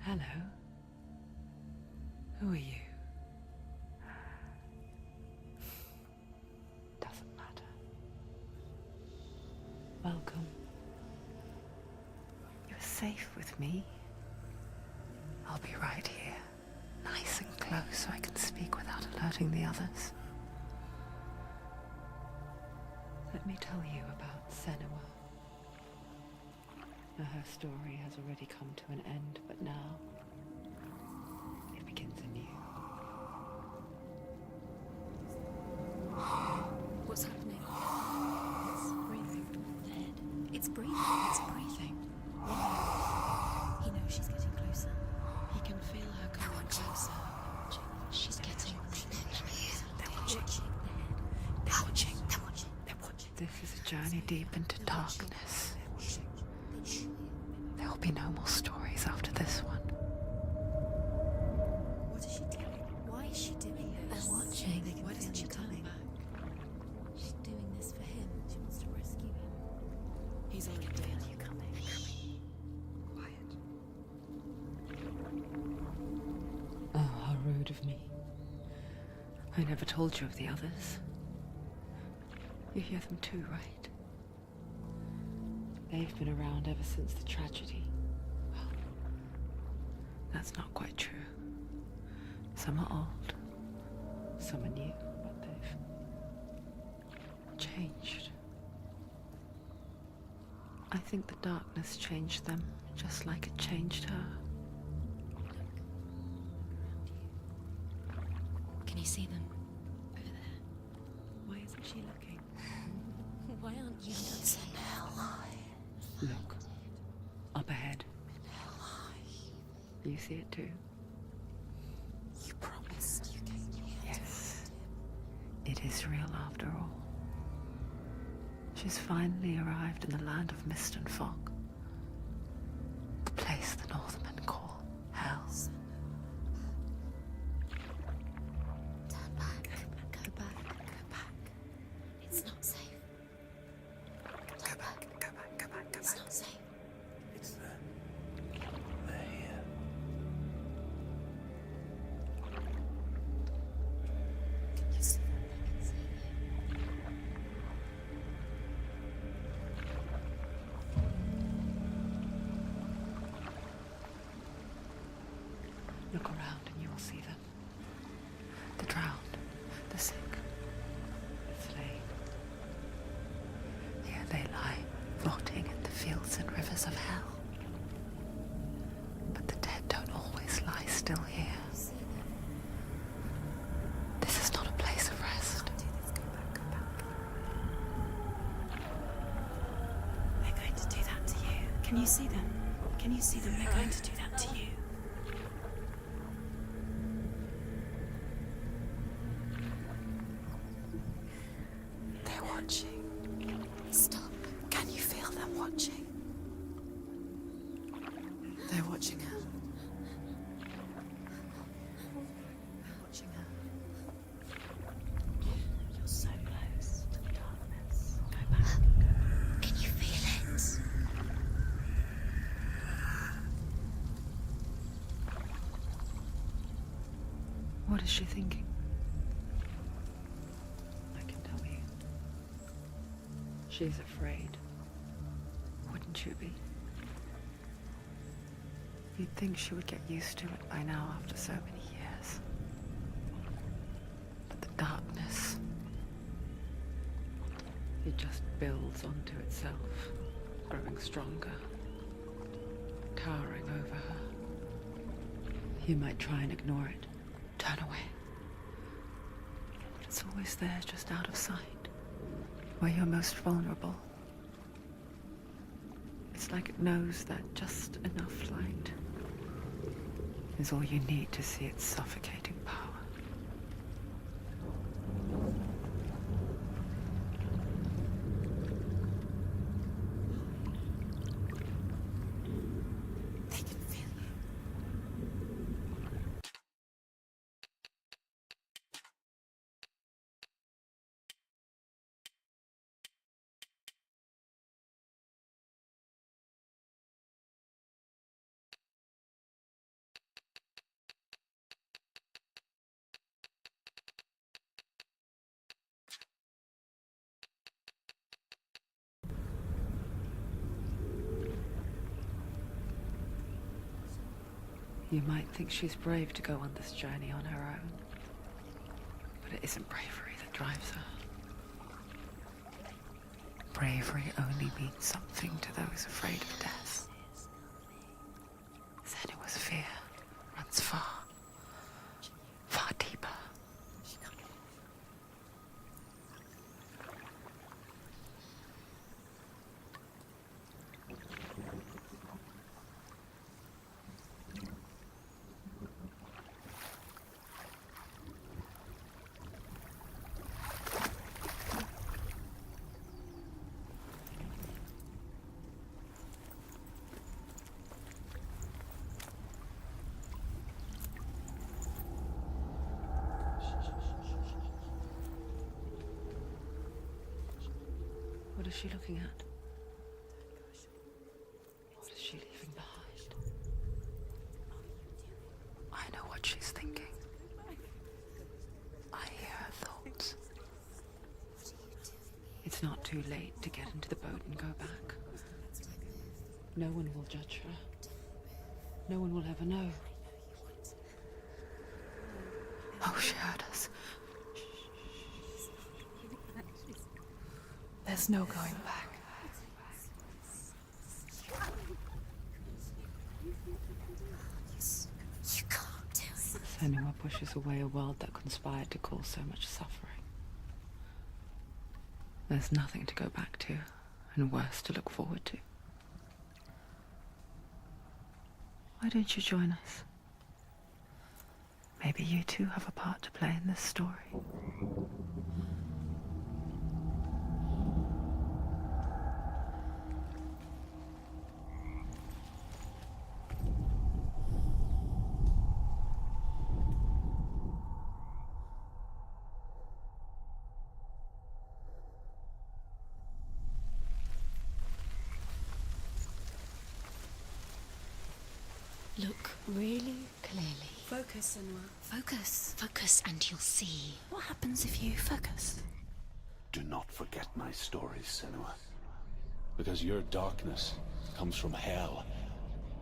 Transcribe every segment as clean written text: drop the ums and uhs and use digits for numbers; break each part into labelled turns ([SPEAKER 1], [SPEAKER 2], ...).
[SPEAKER 1] Hello. Who are you? Doesn't matter. Welcome. You're safe with me. I'll be right here, nice and close so I can speak without alerting the others. Let me tell you about Senua. Her story has already come to an end, but now it begins anew.
[SPEAKER 2] What's happening? It's breathing. Dead. It's breathing. It's breathing. Why? He knows she's getting closer. He can feel her coming closer. She's getting closer. They're watching. They're watching. They're watching. They're watching.
[SPEAKER 1] This is a journey deep into darkness. There will be no more stories after this one.
[SPEAKER 2] What is she doing? Why is she doing this?
[SPEAKER 3] They're watching.
[SPEAKER 2] Why doesn't she come back? She's doing this for him. She wants to rescue him. He's already dead.
[SPEAKER 3] You coming?
[SPEAKER 2] Quiet.
[SPEAKER 1] Oh, how rude of me. I never told you of the others. You hear them too, right? They've been around ever since the tragedy. Well, that's not quite true. Some are old, some are new, but they've changed. I think the darkness changed them, just like it changed her.
[SPEAKER 2] Can you see them? Over there. Why isn't she looking? Why aren't you looking?
[SPEAKER 1] Look, up ahead. You see it too?
[SPEAKER 3] You promised you came here.
[SPEAKER 1] Yes. It is real after all. She's finally arrived in the land of mist and fog. The place the Northmen call Hell.
[SPEAKER 3] Turn back. Go back. Go back. It's not safe.
[SPEAKER 4] Go back. Go back. Go back. Go
[SPEAKER 3] It's
[SPEAKER 4] back.
[SPEAKER 3] not safe.
[SPEAKER 4] It's there. They're here.
[SPEAKER 3] Can you see them?
[SPEAKER 1] Look around and you will see them. The drowned, the sick, the slain. Here they lie, rotting in the fields and rivers of hell. But the dead don't always lie still here. This is not a place of rest.
[SPEAKER 3] Do this. Go back. Go back.
[SPEAKER 2] They're going to do that to you. Can you see them? Can you see them? They're going to do that to you.
[SPEAKER 3] They're watching. Stop. Can you feel them watching? They're watching her. They're watching her. You're so close to the darkness. Go back. Can you feel it?
[SPEAKER 1] What is she thinking? I can tell you. She's afraid. Wouldn't you be? You'd think she would get used to it by now after so many years. But the darkness, it just builds onto itself, growing stronger, towering over her. You might try and ignore it, turn away. But it's always there, just out of sight, where you're most vulnerable. It's like it knows that just enough light is all you need to see its suffocating power. You might think she's brave to go on this journey on her own, but it isn't bravery that drives her. Bravery only means something to those afraid of death. Senua's fear runs far, far deeper. What is she looking at? What is she leaving behind? I know what she's thinking. I hear her thoughts. It's not too late to get into the boat and go back. No one will judge her. No one will ever know. Oh, she heard us. There's no going back.
[SPEAKER 3] You can't do it.
[SPEAKER 1] Senua pushes away a world that conspired to cause so much suffering. There's nothing to go back to, and worse to look forward to. Why don't you join us? Maybe you too have a part to play in this story.
[SPEAKER 2] Look really clearly.
[SPEAKER 3] Focus, Senua.
[SPEAKER 2] Focus. Focus and you'll see.
[SPEAKER 3] What happens if you focus?
[SPEAKER 5] Do not forget my stories, Senua. Because your darkness comes from hell,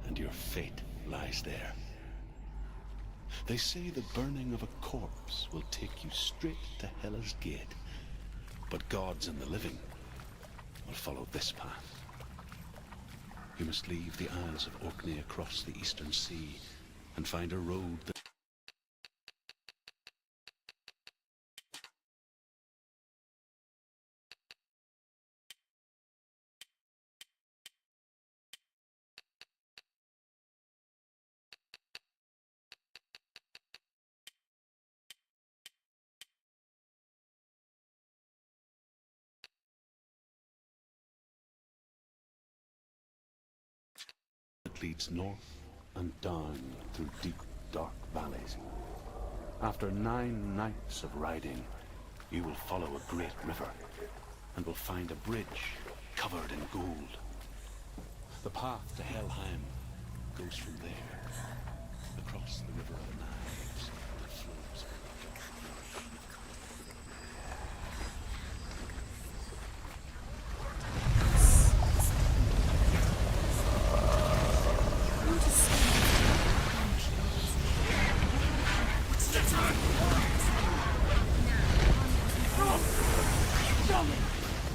[SPEAKER 5] and your fate lies there. They say the burning of a corpse will take you straight to Hela's gate. But gods and the living will follow this path. You must leave the Isles of Orkney across the eastern sea and find a road that leads north and down through deep, dark valleys. After 9 nights of riding, you will follow a great river and will find a bridge covered in gold. The path to Helheim goes from there, across the River of Knives that flows.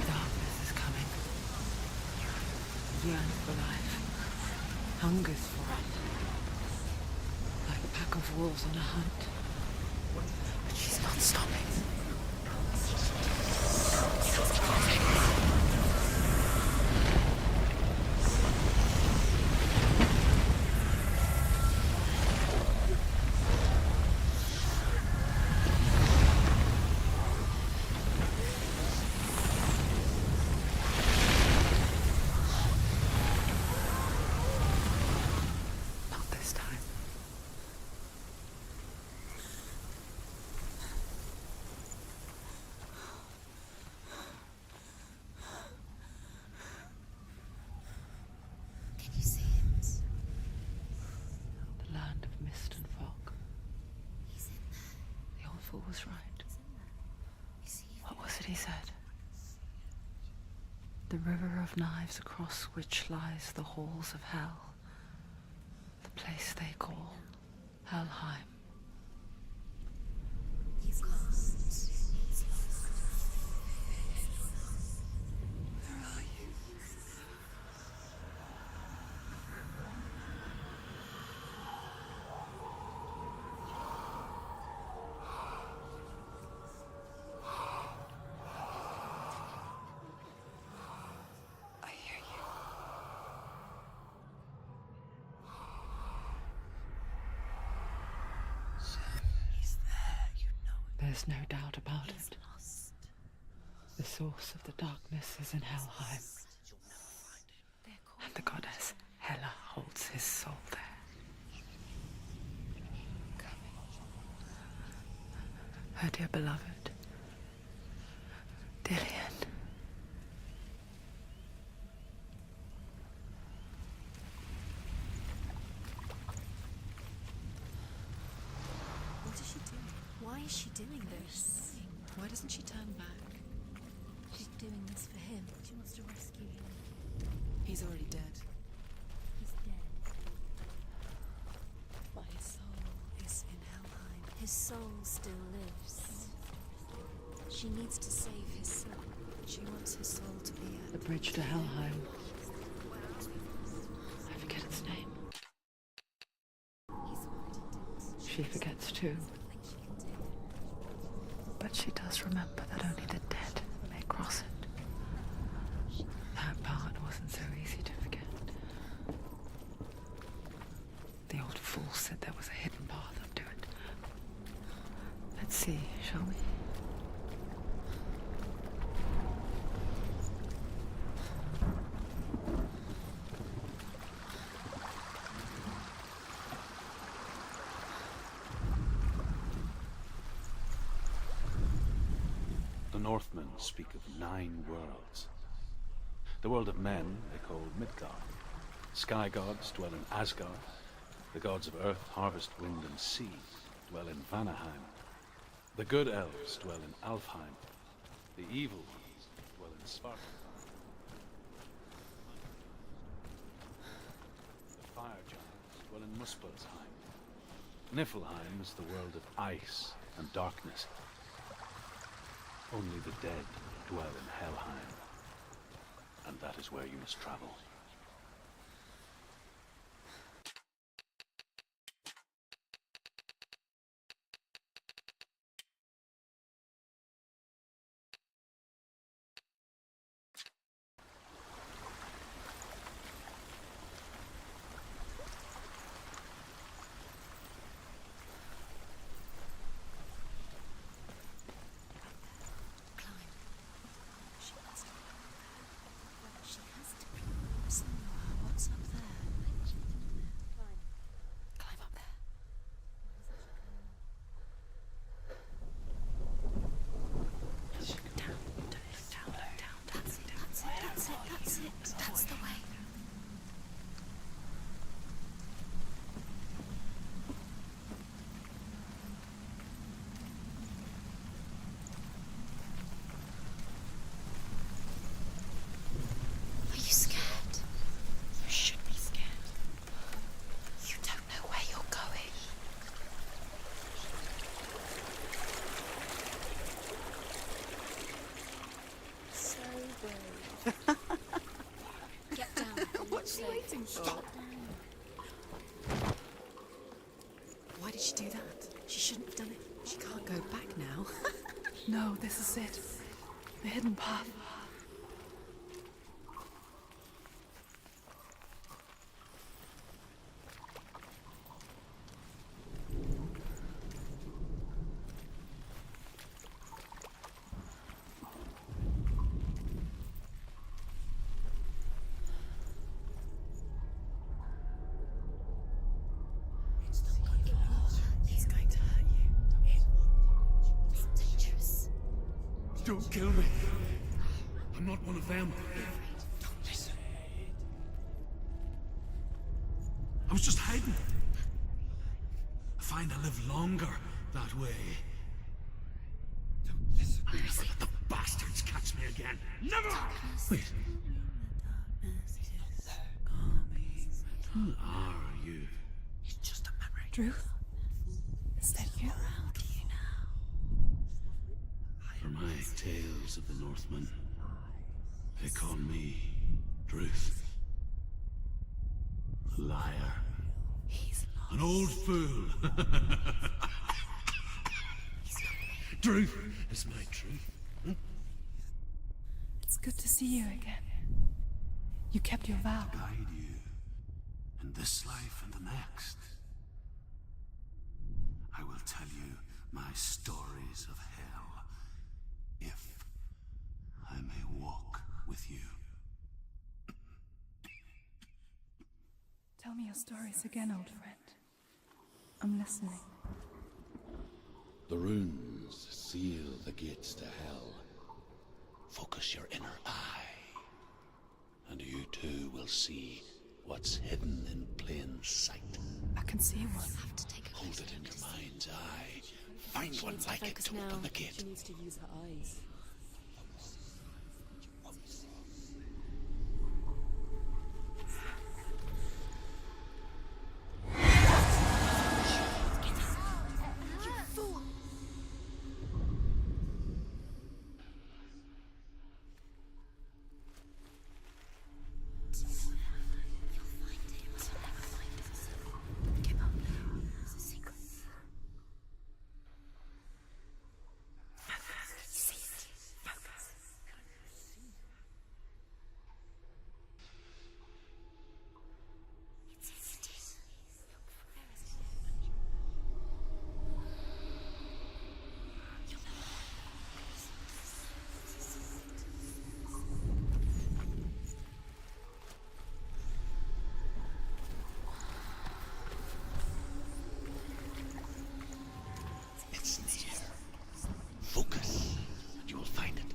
[SPEAKER 1] Darkness is coming. Yearns for life. Hungers for it. Like a pack of wolves on a hunt. But she's not stopping. Not this time.
[SPEAKER 3] Can you see it?
[SPEAKER 1] The land of mist and fog.
[SPEAKER 3] He's in there.
[SPEAKER 1] The old fool was right.
[SPEAKER 3] He's in there. You see him?
[SPEAKER 1] What was it he said? The river of knives across which lies the halls of hell. The place they call Helheim.
[SPEAKER 2] He's lost.
[SPEAKER 1] Where are you? I hear you.
[SPEAKER 2] He's there, you know it.
[SPEAKER 1] There's no doubt about
[SPEAKER 2] He's
[SPEAKER 1] it.
[SPEAKER 2] lost.
[SPEAKER 1] The source of the darkness is in Helheim,
[SPEAKER 2] They're called
[SPEAKER 1] and the goddess Hela holds his soul there. Her dear beloved, Dillian.
[SPEAKER 2] What is she doing? Why is she doing this? Why doesn't she turn back? She's doing this for him. She wants to rescue him. He's already dead. He's dead. But his soul is in Helheim. His soul still lives. She needs to save his soul. She wants his soul to be
[SPEAKER 1] The
[SPEAKER 2] at
[SPEAKER 1] bridge to Helheim. I forget its name.
[SPEAKER 2] He's already dead.
[SPEAKER 1] She forgets too.
[SPEAKER 2] Nothing she can do.
[SPEAKER 1] But she does remember that only the dead may cross it. That part wasn't so easy to forget. The old fool said there was a hidden path up to it. Let's see, shall we?
[SPEAKER 5] The Northmen speak of 9 worlds. The world of men they call Midgard. Sky gods dwell in Asgard. The gods of earth, harvest, wind, and sea dwell in Vanaheim. The good elves dwell in Alfheim. The evil ones dwell in Sparta. The fire giants dwell in Muspelheim. Niflheim is the world of ice and darkness. Only the dead dwell in Helheim, and that is where you must travel.
[SPEAKER 2] Climb. She has to climb there. She has to climb. Senua, what's up there? Climb. Climb up there. Down. That's it. That's the way. Are you scared? You should be scared. You don't know where you're going. So brave. Get down. What's she waiting for? Why did she do that? She shouldn't have done it. She can't go back now.
[SPEAKER 1] No, this is it. The hidden path.
[SPEAKER 2] It's going to hurt you. It's dangerous.
[SPEAKER 6] Don't kill me. I'm not one of them.
[SPEAKER 2] Listen.
[SPEAKER 6] I was just hiding. I find I live longer that way. I'll never let the bastards catch me again. Never! Wait. Who are you?
[SPEAKER 2] It's just a memory.
[SPEAKER 1] Truth?
[SPEAKER 5] tales of the Northmen. They call me Druth. A liar.
[SPEAKER 2] He's lost.
[SPEAKER 5] An old fool. Druth is my truth.
[SPEAKER 1] It's good to see you again. You kept your vow.
[SPEAKER 5] Guide you in this life and the next. I will tell you my stories of hell, if I may walk with you.
[SPEAKER 1] Tell me your stories again, old friend. I'm listening.
[SPEAKER 5] The runes seal the gates to hell. Focus your inner eye, and you too will see what's hidden in plain sight.
[SPEAKER 1] I can see one.
[SPEAKER 2] Have to take a
[SPEAKER 5] Hold
[SPEAKER 2] closer
[SPEAKER 5] it in
[SPEAKER 2] look
[SPEAKER 5] your
[SPEAKER 2] to see.
[SPEAKER 5] mind's eye. Find
[SPEAKER 2] She
[SPEAKER 5] one
[SPEAKER 2] needs to
[SPEAKER 5] like it
[SPEAKER 2] focus
[SPEAKER 5] to
[SPEAKER 2] now.
[SPEAKER 5] open the gate.
[SPEAKER 2] She needs to use her eyes. You fool! You'll find it. You'll never find it. Give up now. It's a secret. See it.
[SPEAKER 5] It's near. Focus, and you will find it.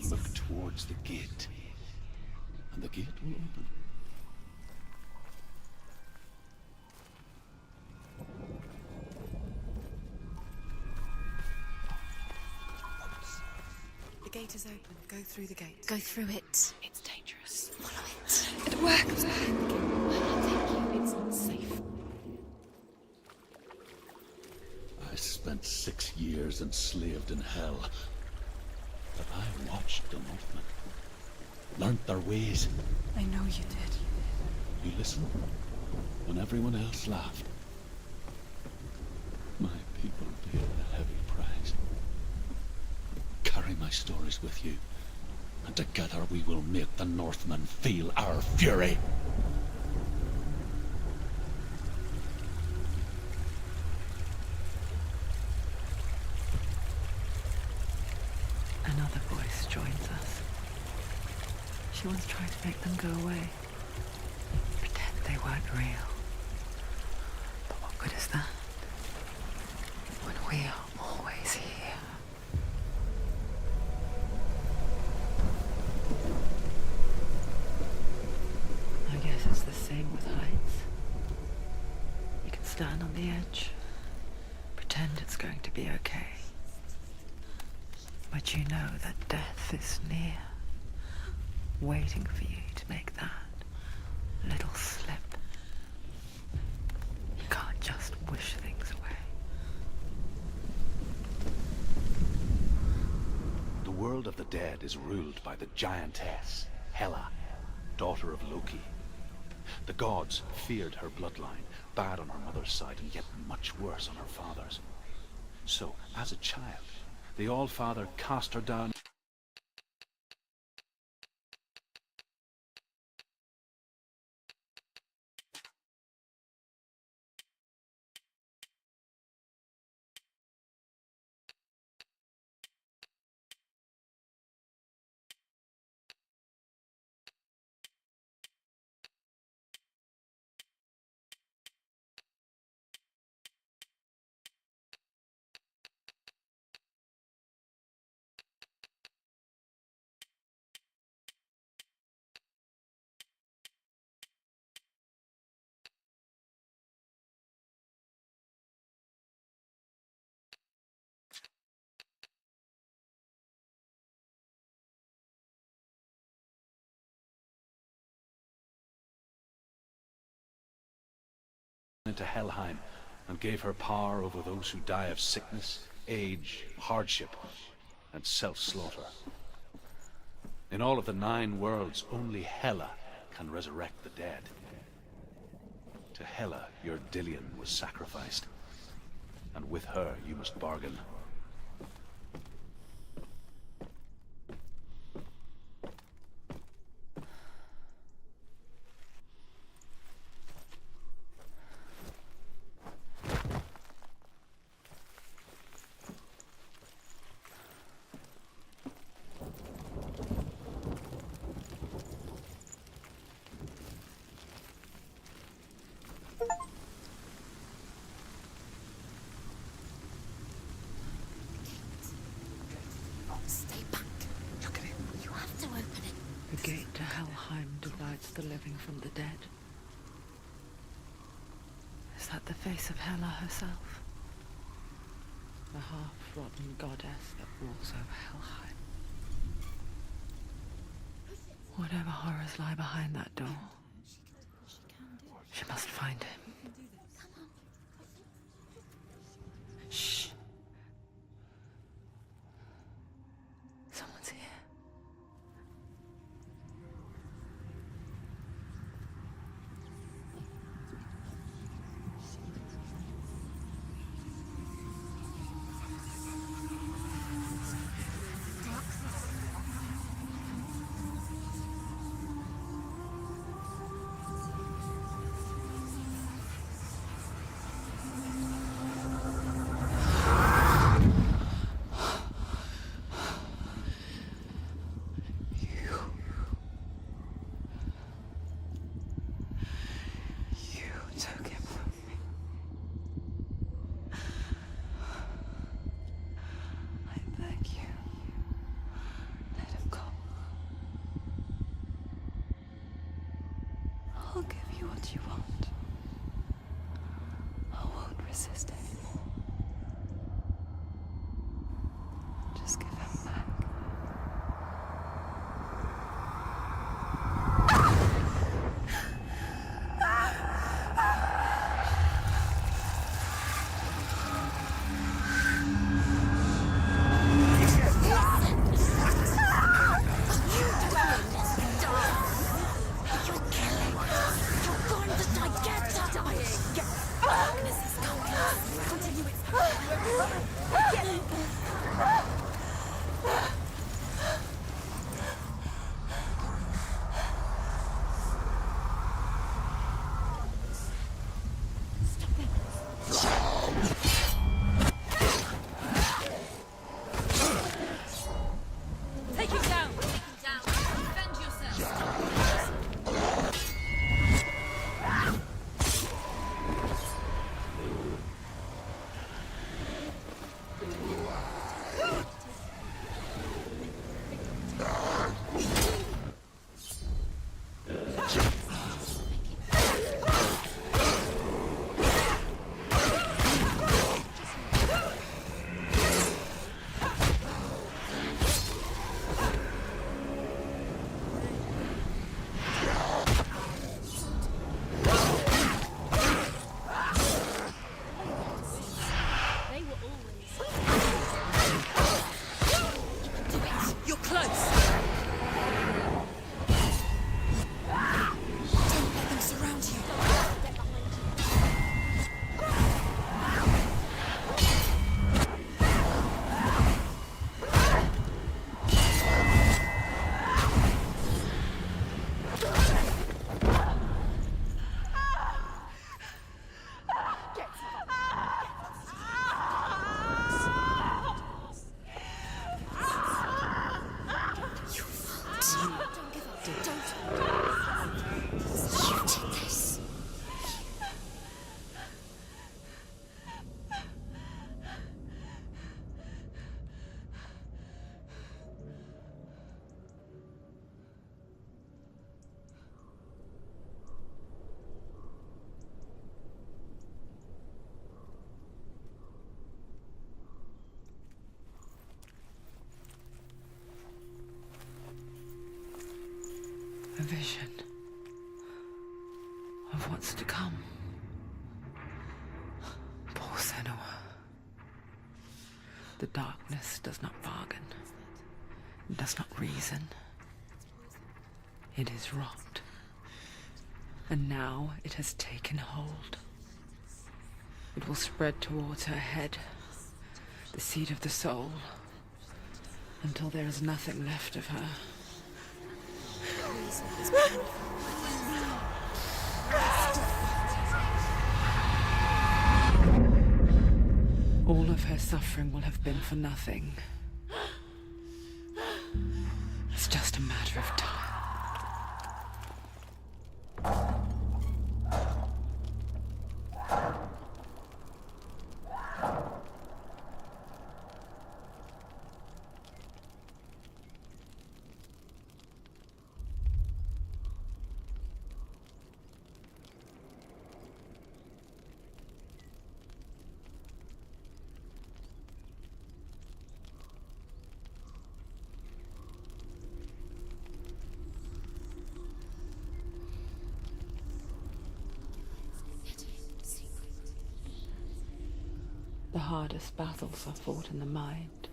[SPEAKER 5] Look towards the gate, and the gate will open.
[SPEAKER 2] The gate is open. Go through the gate. Go through it. It's dangerous. Follow it.
[SPEAKER 1] It works.
[SPEAKER 2] Thank you. It's not safe.
[SPEAKER 5] I spent 6 years enslaved in hell, but I watched the Northmen, learnt their ways.
[SPEAKER 1] I know you did.
[SPEAKER 5] You listened when everyone else laughed. My people paid a heavy price. Carry my stories with you, and together we will make the Northmen feel our fury.
[SPEAKER 1] Another voice joins us. She once tried to make them go away. Pretend they weren't real. But what good is that? When we are always here. I guess it's the same with heights. You can stand on the edge, pretend it's going to be okay. But you know that death is near, waiting for you to make that little slip. You can't just wish things away.
[SPEAKER 5] The world of the dead is ruled by the giantess, Hela, daughter of Loki. The gods feared her bloodline, bad on her mother's side and yet much worse on her father's. So, as a child, the All-Father cast her down into Helheim and gave her power over those who die of sickness, age, hardship, and self-slaughter. In all of the 9 worlds, only Hela can resurrect the dead. To Hela, your Dillion was sacrificed, and with her you must bargain.
[SPEAKER 2] Stay back.
[SPEAKER 4] Look at it.
[SPEAKER 2] You have to open it.
[SPEAKER 1] The gate to Helheim divides the living from the dead. Is that the face of Hela herself? The half-rotten goddess that rules over Helheim. Whatever horrors lie behind that door, she must find him. Shh. Someone's here. You took him from me. I beg you, let him go. I'll give you what you want. I won't resist anymore. Just give him back.
[SPEAKER 2] Take him down. Defend yourself. They were always. Do it. You're close. Don't let them surround you. Get behind you. Don't give up. Don't. You did this.
[SPEAKER 1] A vision of what's to come. The darkness does not bargain, does not reason. It is rot. And now it has taken hold. It will spread towards her head, the seat of the soul, until there is nothing left of her.
[SPEAKER 2] Reason is powerful.
[SPEAKER 1] All of her suffering will have been for nothing. It's just a matter of time. The hardest battles are fought in the mind.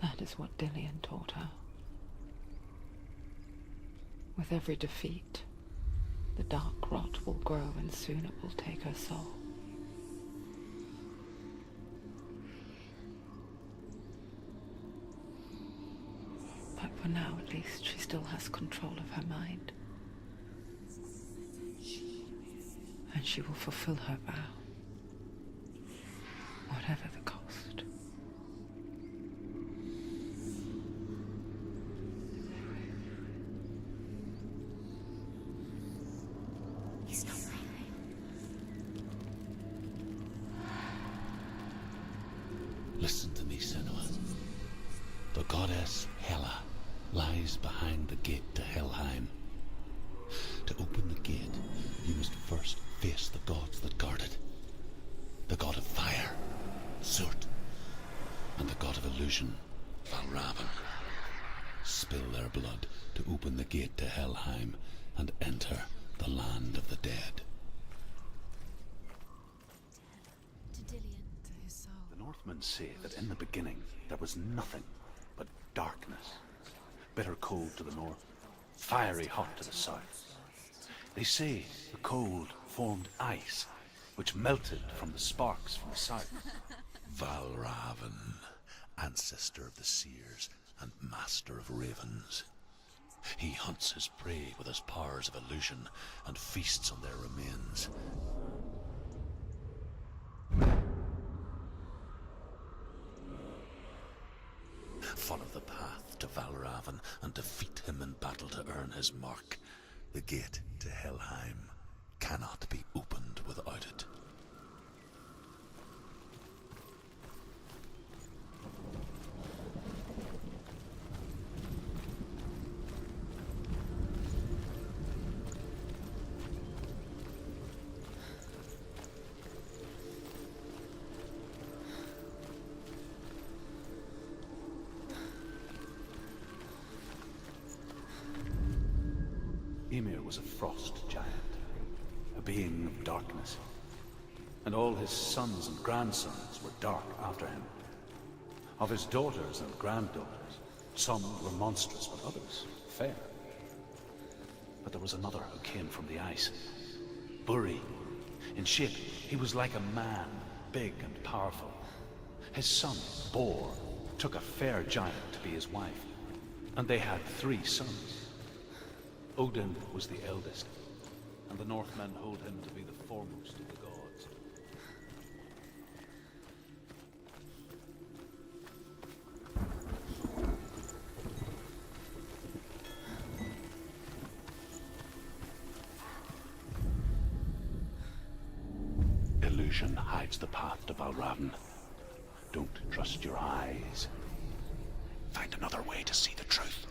[SPEAKER 1] That is what Dillian taught her. With every defeat, the dark rot will grow and soon it will take her soul. But for now, at least, she still has control of her mind. And she will fulfill her vow. Whatever the cost.
[SPEAKER 3] He's not breathing.
[SPEAKER 5] Listen to me, Senua. The goddess Hela lies behind the gate to Helheim. To open the gate, you must first face the gods that guard it. The god of fire, Surt, and the god of illusion, Valravn. Spill their blood to open the gate to Helheim and enter the land of the dead.
[SPEAKER 2] To Dillian, to his soul.
[SPEAKER 5] The Northmen say that in the beginning there was nothing but darkness. Bitter cold to the north, fiery hot to the south. They say the cold formed ice, which melted from the sparks from the south.
[SPEAKER 7] Valravn, ancestor of the seers and master of ravens. He hunts his prey with his powers of illusion and feasts on their remains. Follow the path to Valravn and defeat him in battle to earn his mark. The gate to Helheim cannot be opened without it.
[SPEAKER 5] Ymir was a frost giant, a being of darkness, and all his sons and grandsons were dark after him. Of his daughters and granddaughters, some were monstrous, but others fair. But there was another who came from the ice, Buri. In shape, he was like a man, big and powerful. His son, Bor, took a fair giant to be his wife, and they had 3 sons. Odin was the eldest, and the Northmen hold him to be the foremost of the gods. Illusion hides the path to Valravn. Don't trust your eyes. Find another way to see the truth.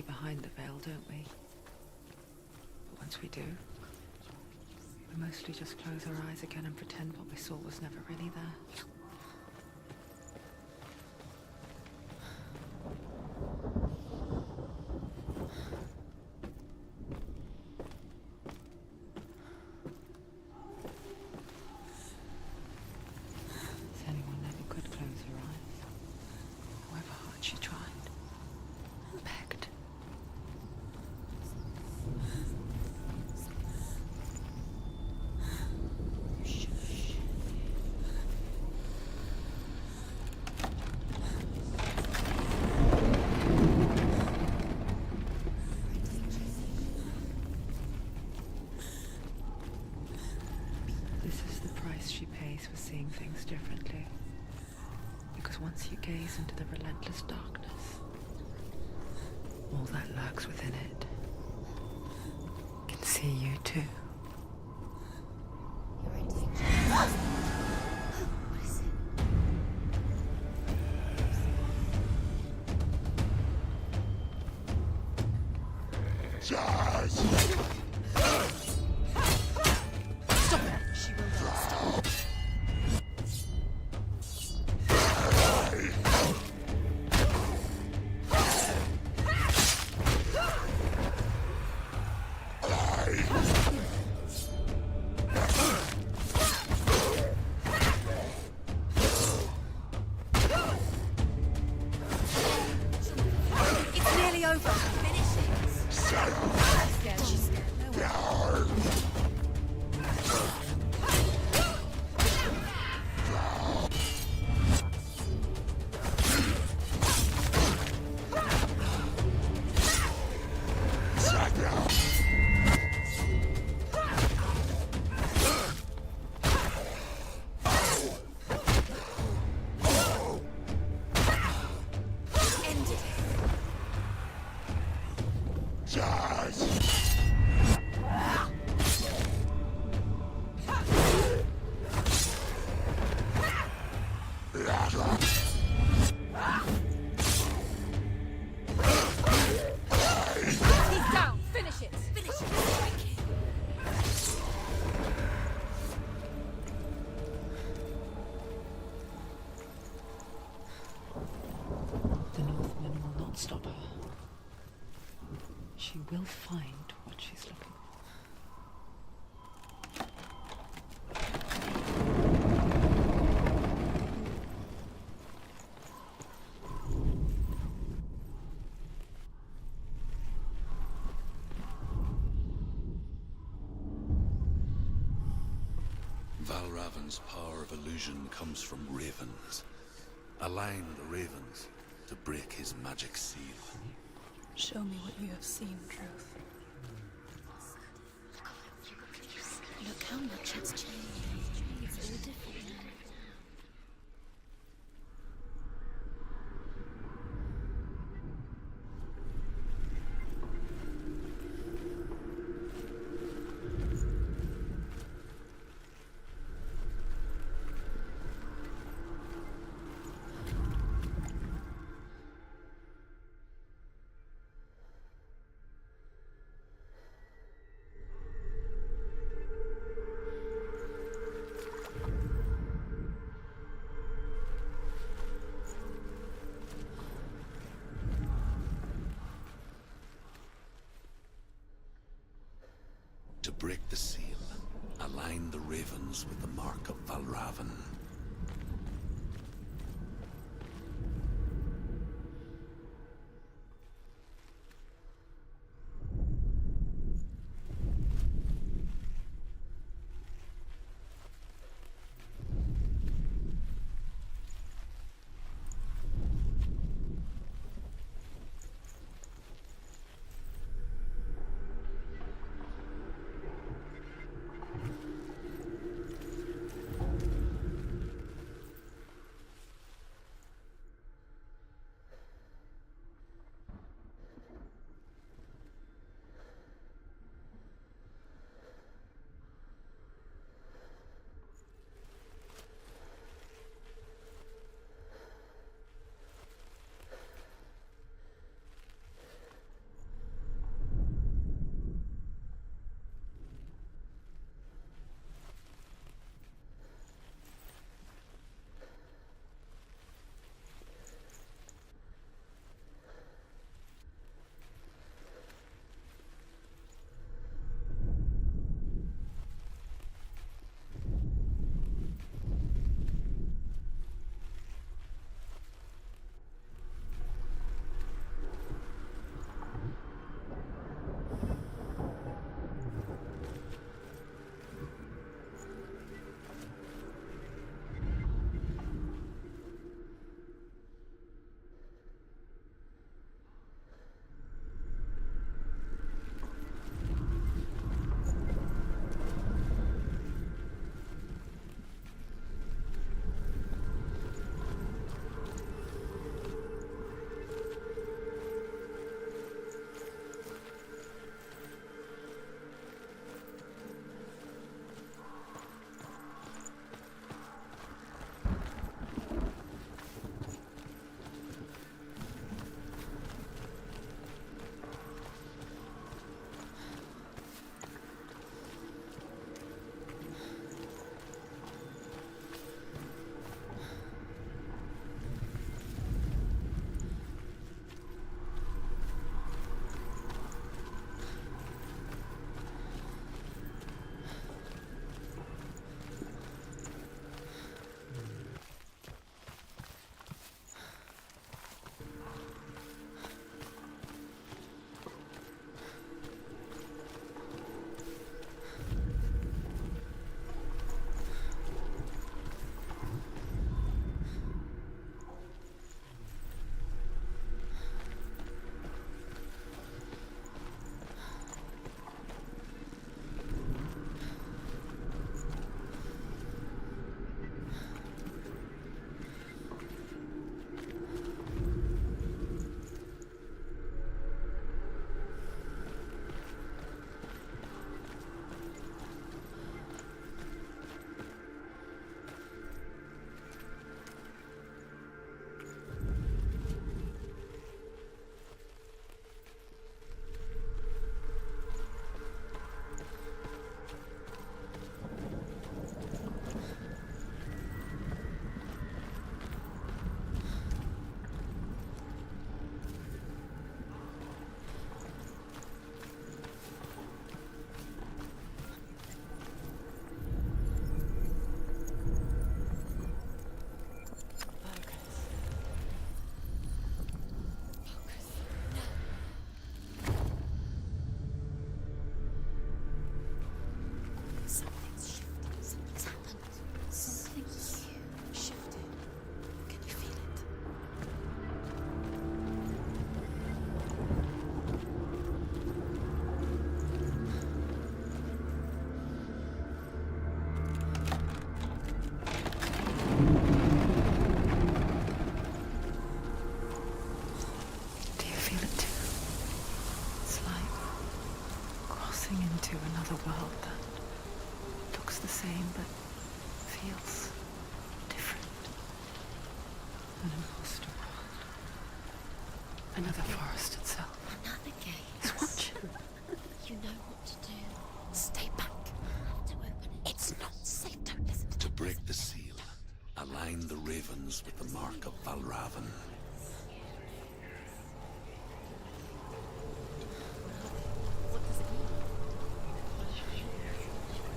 [SPEAKER 1] behind the veil, don't we? But once we do, we mostly just close our eyes again and pretend what we saw was never really there. Senua never could close her eyes, however hard she tried and begged. This is the price she pays for seeing things differently. Because once you gaze into the relentless darkness, all that lurks within it can see you too.
[SPEAKER 3] You're in danger. What is it?
[SPEAKER 2] Stop it! She will not stop. It's nearly over. Finish it. She's scared. She's scared. No one. End it. He's down. Finish it. Finish it.
[SPEAKER 1] The Northmen will not stop her. She will find what she's looking for.
[SPEAKER 7] Valravan's power of illusion comes from ravens. Align the ravens to break his magic seal.
[SPEAKER 2] Show me what you have seen, Truth. Look how much it's changed. It's all different now.
[SPEAKER 7] To break the seal, align the ravens with the mark of Valravan.
[SPEAKER 1] lost abroad. Another forest itself.
[SPEAKER 3] Another gate.
[SPEAKER 1] It's watching.
[SPEAKER 3] You know what to do. Stay back. To open it. It's not safe. Don't listen to
[SPEAKER 7] To break the seal, align the ravens with the mark of Valravan.
[SPEAKER 2] What does it mean?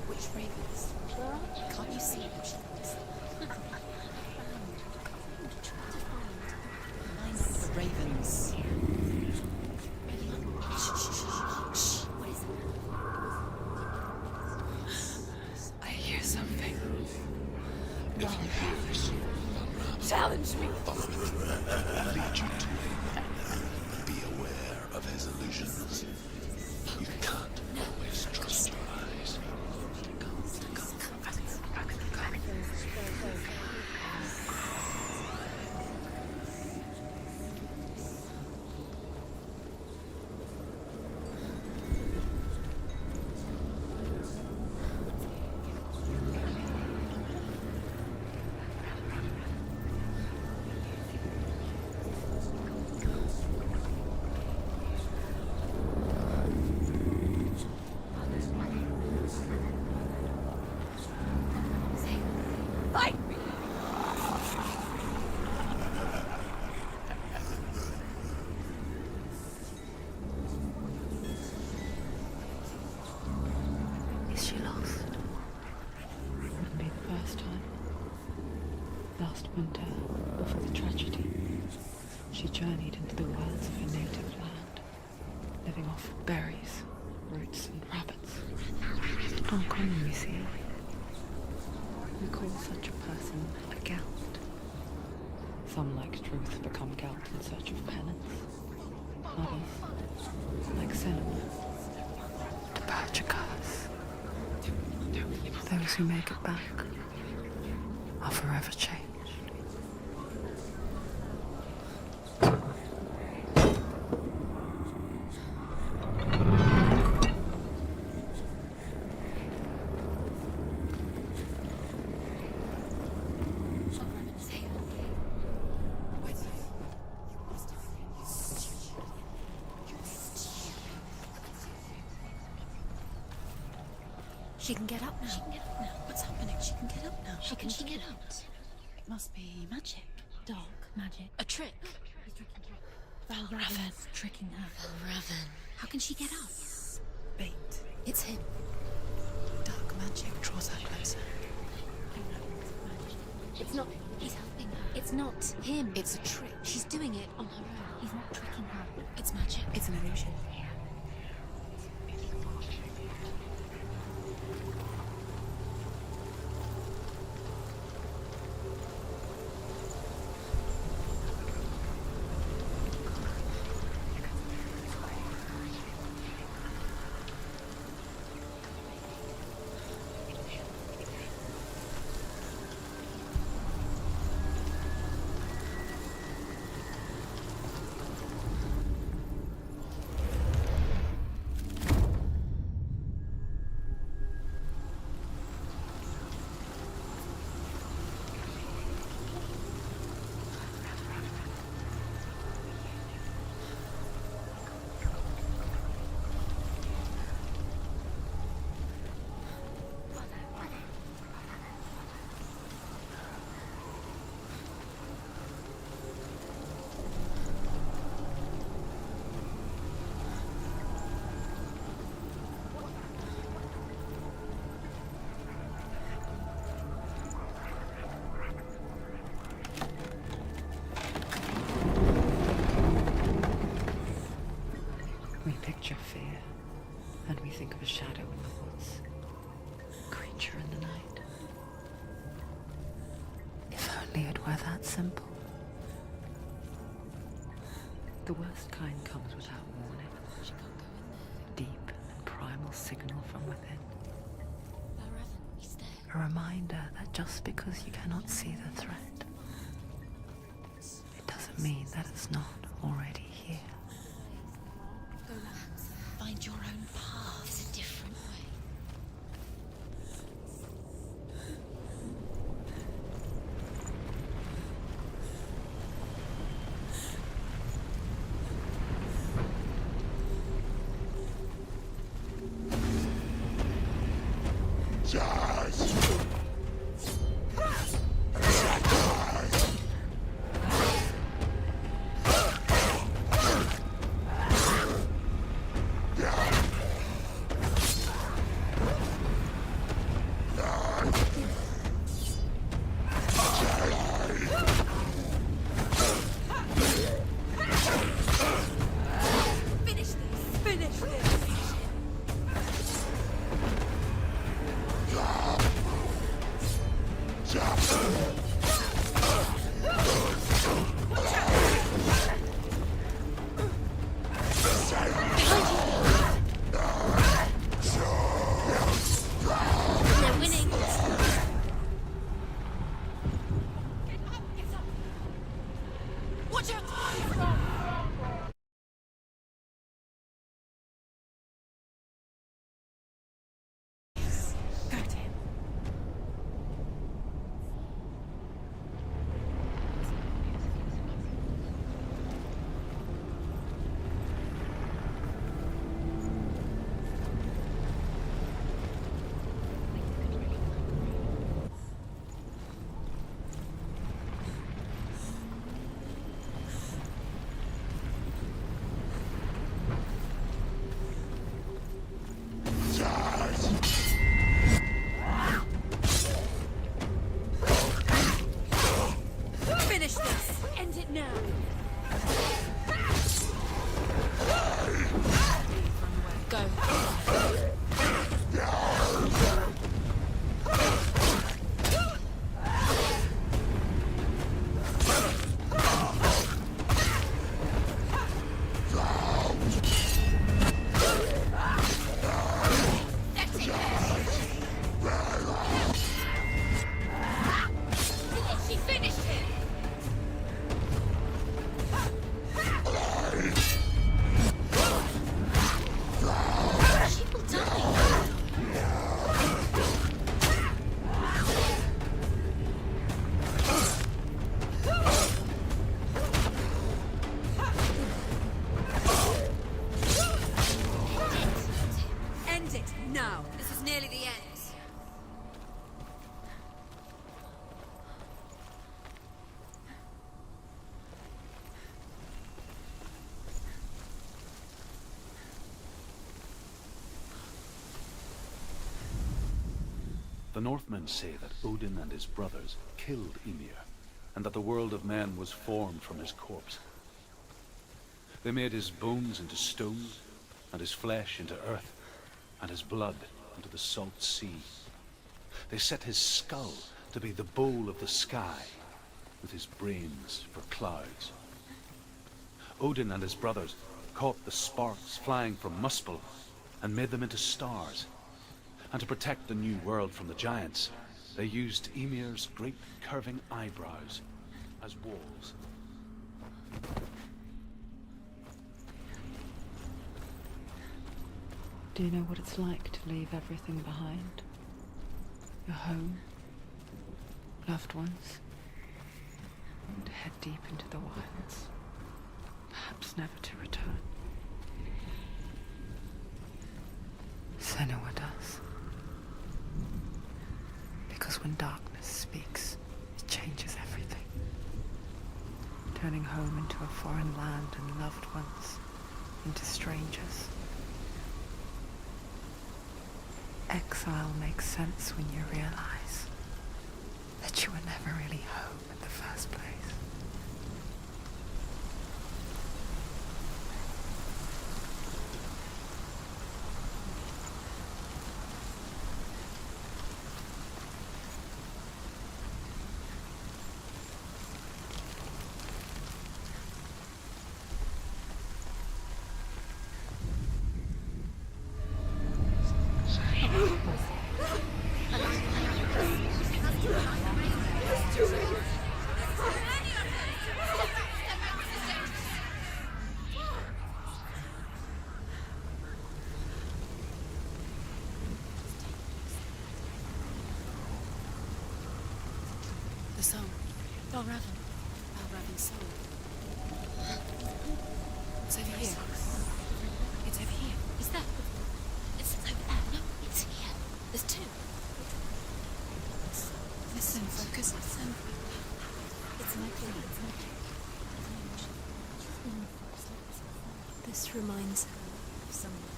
[SPEAKER 2] Which ravens? Can't you see which ones? I know the ravens. Shh, shh, shh, shh. What is it?
[SPEAKER 1] I hear something.
[SPEAKER 7] If you hear the seal of Valravan,
[SPEAKER 1] Challenge me.
[SPEAKER 7] follow it. Lead you to him. Be aware of his illusions. You can't always trust your eyes.
[SPEAKER 1] Fight me. Is she lost? Wouldn't be the first time. Last winter, before the tragedy, she journeyed into the wilds of her native land, living off berries, roots, and rabbits. Uncommon, you see. We call such a person a Gelt. Some, like Truth, become Gelt in search of penance. Others, like Senua, to purge a curse. Those who make it back are forever changed.
[SPEAKER 2] She can get up now. She can get up now. What's happening? She can get up now. How can she get up? It must be magic. Dark magic. A trick. Valravan's tricking her.
[SPEAKER 3] Valravan.
[SPEAKER 2] How can she get up?
[SPEAKER 4] Bait.
[SPEAKER 2] It's him.
[SPEAKER 4] Dark magic draws her closer.
[SPEAKER 2] It's not. He's helping her. It's not him. It's a trick. She's doing it on her own. He's not tricking her. It's magic.
[SPEAKER 4] It's an illusion.
[SPEAKER 1] We picture fear, and we think of a shadow in the woods, a creature in the night. If only it were that simple. The worst kind comes without warning.
[SPEAKER 2] She can't go in there.
[SPEAKER 1] Deep and primal signal from within.
[SPEAKER 2] Valravan, he's there.
[SPEAKER 1] A reminder that just because you cannot see the threat, it doesn't mean that it's not already here.
[SPEAKER 2] Go Lance. Find your own path. There's a different way. Watch out! Go to him. Finish this! End it now! Go. She finished him! She will die! End it now! This is nearly the end.
[SPEAKER 5] The Northmen say that Odin and his brothers killed Ymir, and that the world of men was formed from his corpse. They made his bones into stone, and his flesh into earth, and his blood into the salt sea. They set his skull to be the bowl of the sky, with his brains for clouds. Odin and his brothers caught the sparks flying from Muspel and made them into stars. And to protect the new world from the giants, they used Ymir's great curving eyebrows as walls.
[SPEAKER 1] Do you know what it's like to leave everything behind? Your home, loved ones, and head deep into the wilds, perhaps never to return. Senua does. Because when darkness speaks, it changes everything, turning home into a foreign land and loved ones into strangers. Exile makes sense when you realize that you were never really home in the first place.
[SPEAKER 2] The soul. Balraven's soul. It's over here. It's over here. Is that? It's over there. No, it's here. There's two. Listen, focus. Listen. It's like this reminds her of someone.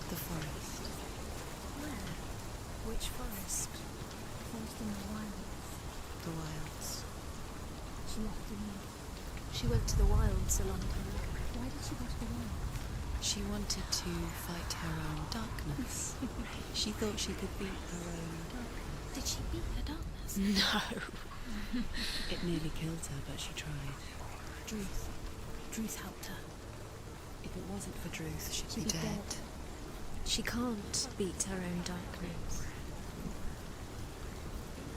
[SPEAKER 2] The forest. Where? Which forest? Forest in the wilds. The wilds. She left in there. She went to the wilds a long time ago. Why did she go to the wilds? She wanted to fight her own darkness. She thought she could beat her own darkness. Did she beat her darkness? No. It nearly killed her, but she tried. Druth helped her. If it wasn't for Druth, she'd be dead. She can't beat her own darkness.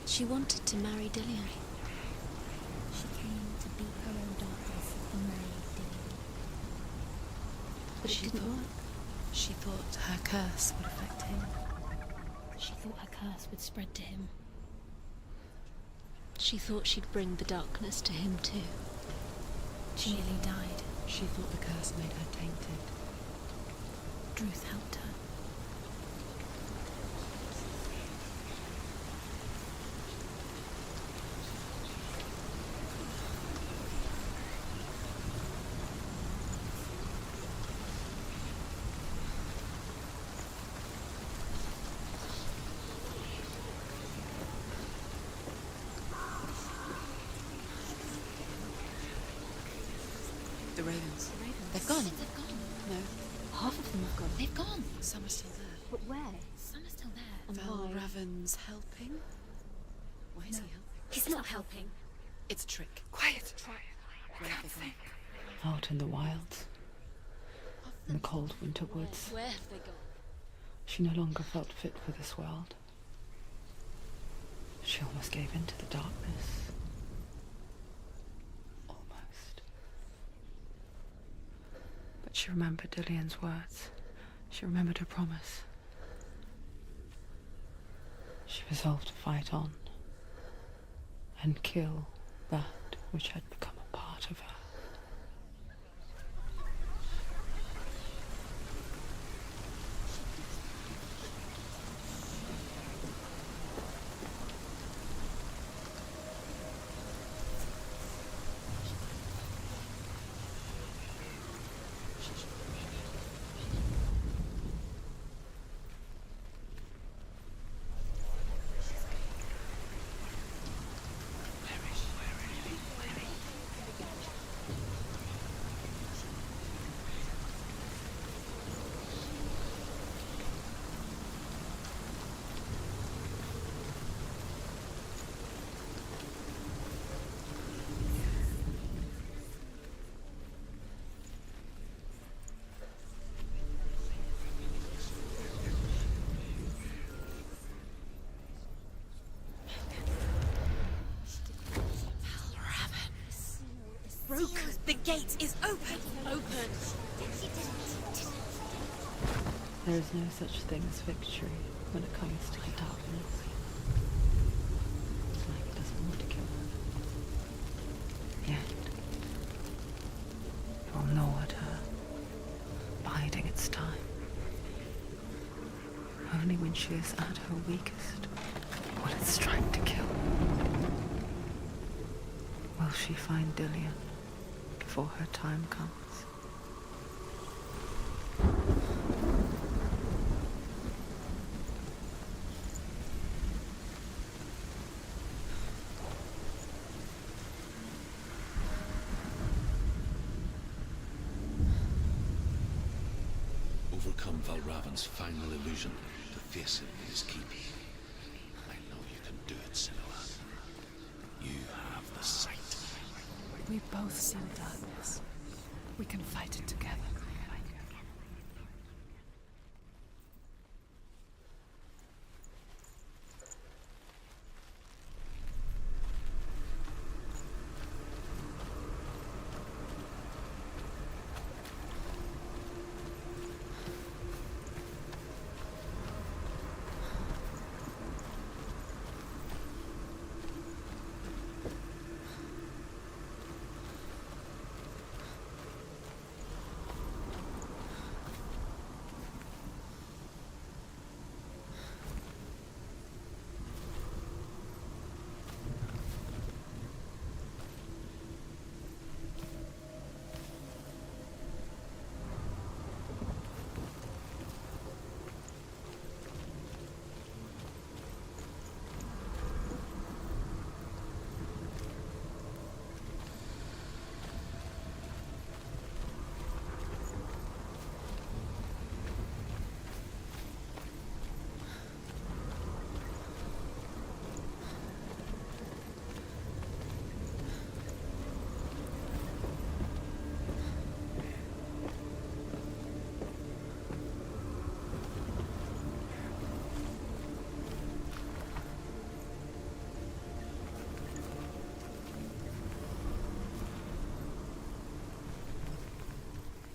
[SPEAKER 2] She wanted to marry Dillion. She came to beat her own darkness. She thought her curse would affect him.
[SPEAKER 3] She thought her curse would spread to him. She thought she'd bring the darkness to him too.
[SPEAKER 2] She nearly died.
[SPEAKER 1] She thought the curse made her tainted.
[SPEAKER 2] Druth helped her.
[SPEAKER 1] The ravens.
[SPEAKER 3] They've gone.
[SPEAKER 1] No.
[SPEAKER 3] Half of them have gone. They've gone.
[SPEAKER 2] Some are still there.
[SPEAKER 3] But where? Some are still there. And why?
[SPEAKER 2] Raven's helping? Why is he helping?
[SPEAKER 3] He's not helping.
[SPEAKER 2] It's a trick.
[SPEAKER 1] Quiet.
[SPEAKER 2] Where have they gone?
[SPEAKER 1] Out in the wilds. In the cold winter woods.
[SPEAKER 3] Where have they gone?
[SPEAKER 1] She no longer felt fit for this world. She almost gave in to the darkness. Almost. But she remembered Dillian's words. She remembered her promise. She resolved to fight on and kill that which had become a part of her.
[SPEAKER 2] Broken. The gate is open.
[SPEAKER 3] Open.
[SPEAKER 1] There is no such thing as victory when it comes to the darkness. It's like it doesn't want to kill her. Yet, it will gnaw at her, biding its time. Only when she is at her weakest will it strike to kill. Will she find Dillian before her time comes?
[SPEAKER 7] Overcome Valravan's final illusion to face him in his keep. I know you can do it, Senua. You have the sight.
[SPEAKER 2] We both see the darkness. We can fight it together.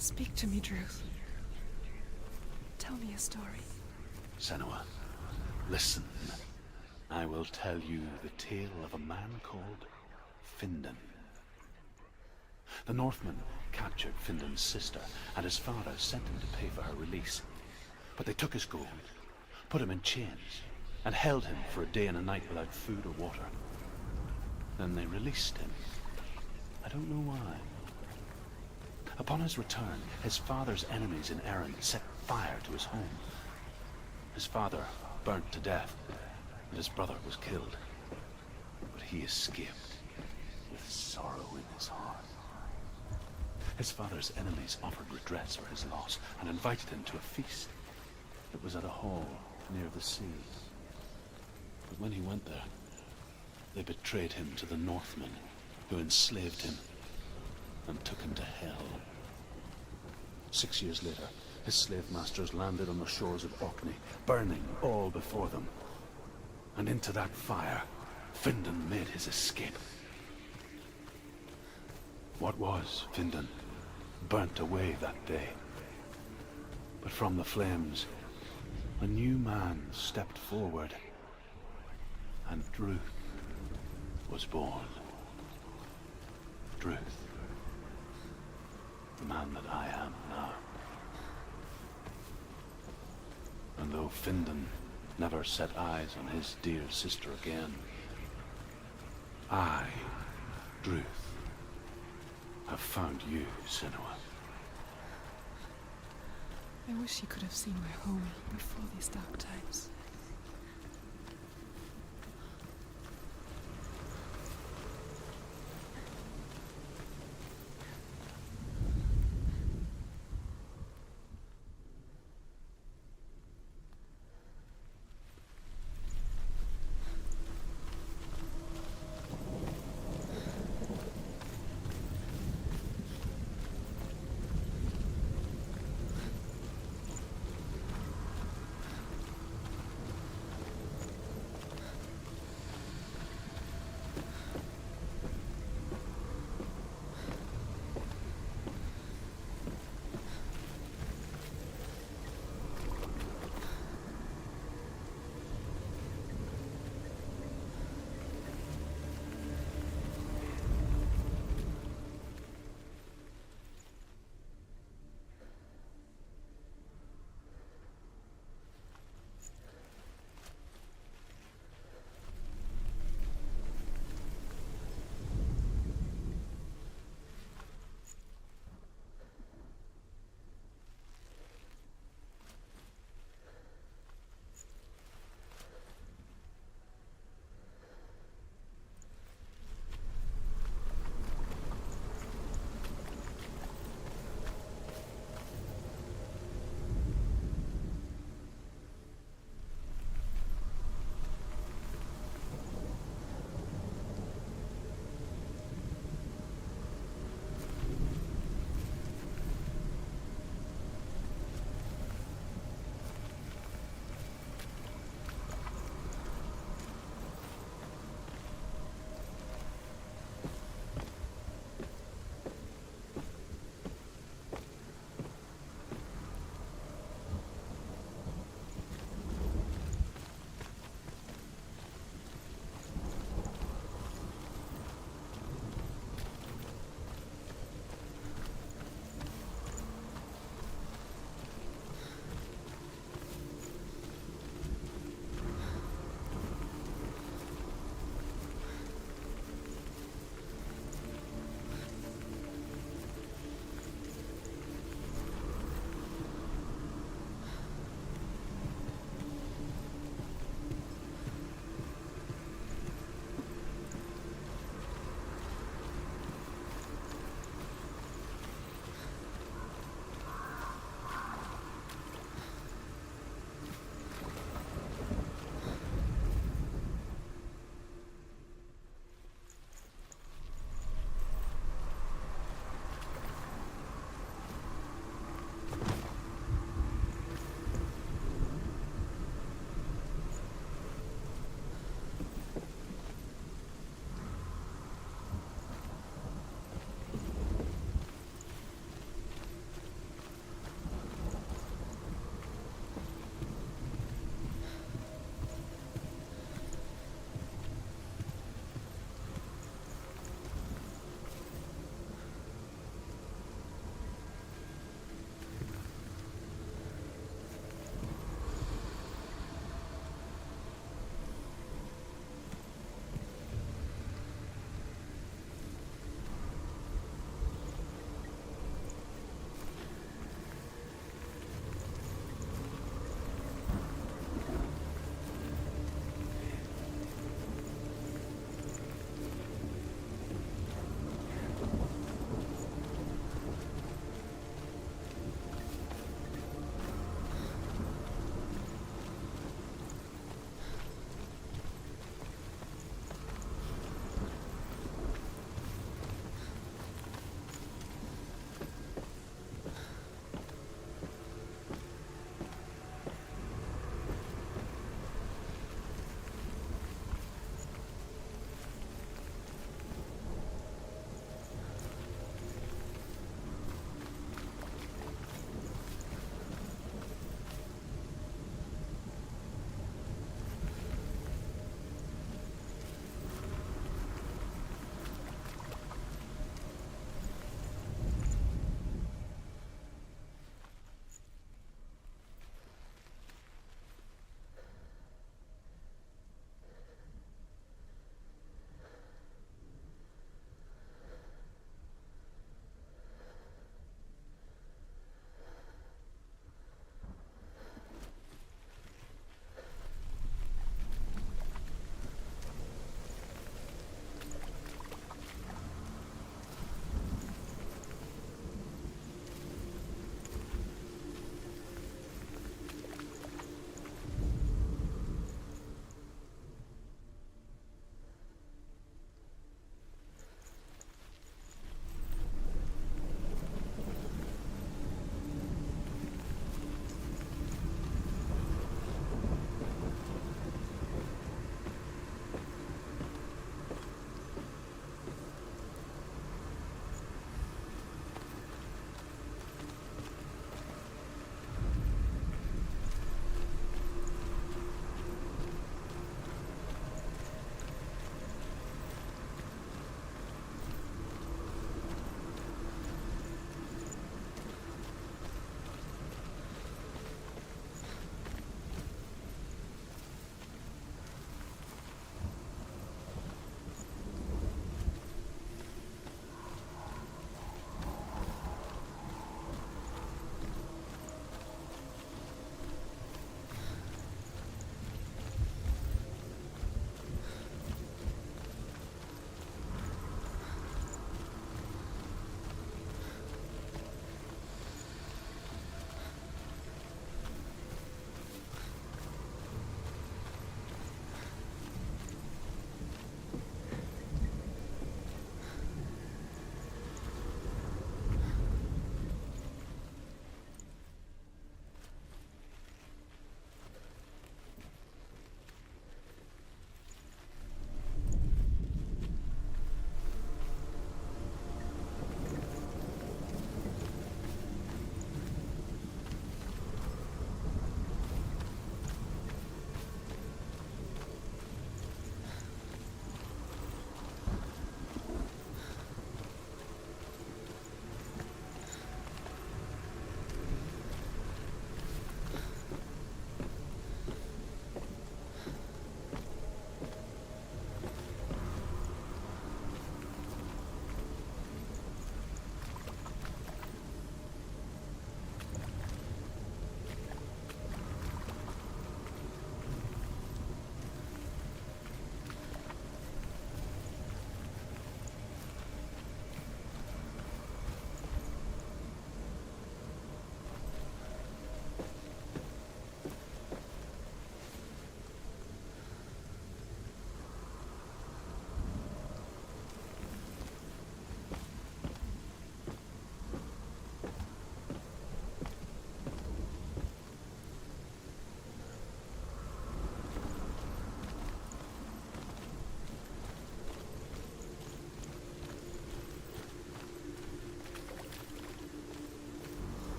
[SPEAKER 1] Speak to me, Druth. Tell me a story.
[SPEAKER 5] Senua, listen. I will tell you the tale of a man called Findan. The Northmen captured Findan's sister, and his father sent him to pay for her release. But they took his gold, put him in chains, and held him for a day and a night without food or water. Then they released him. I don't know why. Upon his return, his father's enemies in Erin set fire to his home. His father burnt to death, and his brother was killed. But he escaped with sorrow in his heart. His father's enemies offered redress for his loss and invited him to a feast. It was at a hall near the sea. But when he went there, they betrayed him to the Northmen, who enslaved him and took him to hell. 6 years later, his slave masters landed on the shores of Orkney, burning all before them. And into that fire, Findan made his escape. What was Findan burnt away that day. But from the flames, a new man stepped forward, and Druth was born. Druth, the man that I am now. And though Findan never set eyes on his dear sister again, I, Druth, have found you, Senua.
[SPEAKER 1] I wish you could have seen my home before these dark times.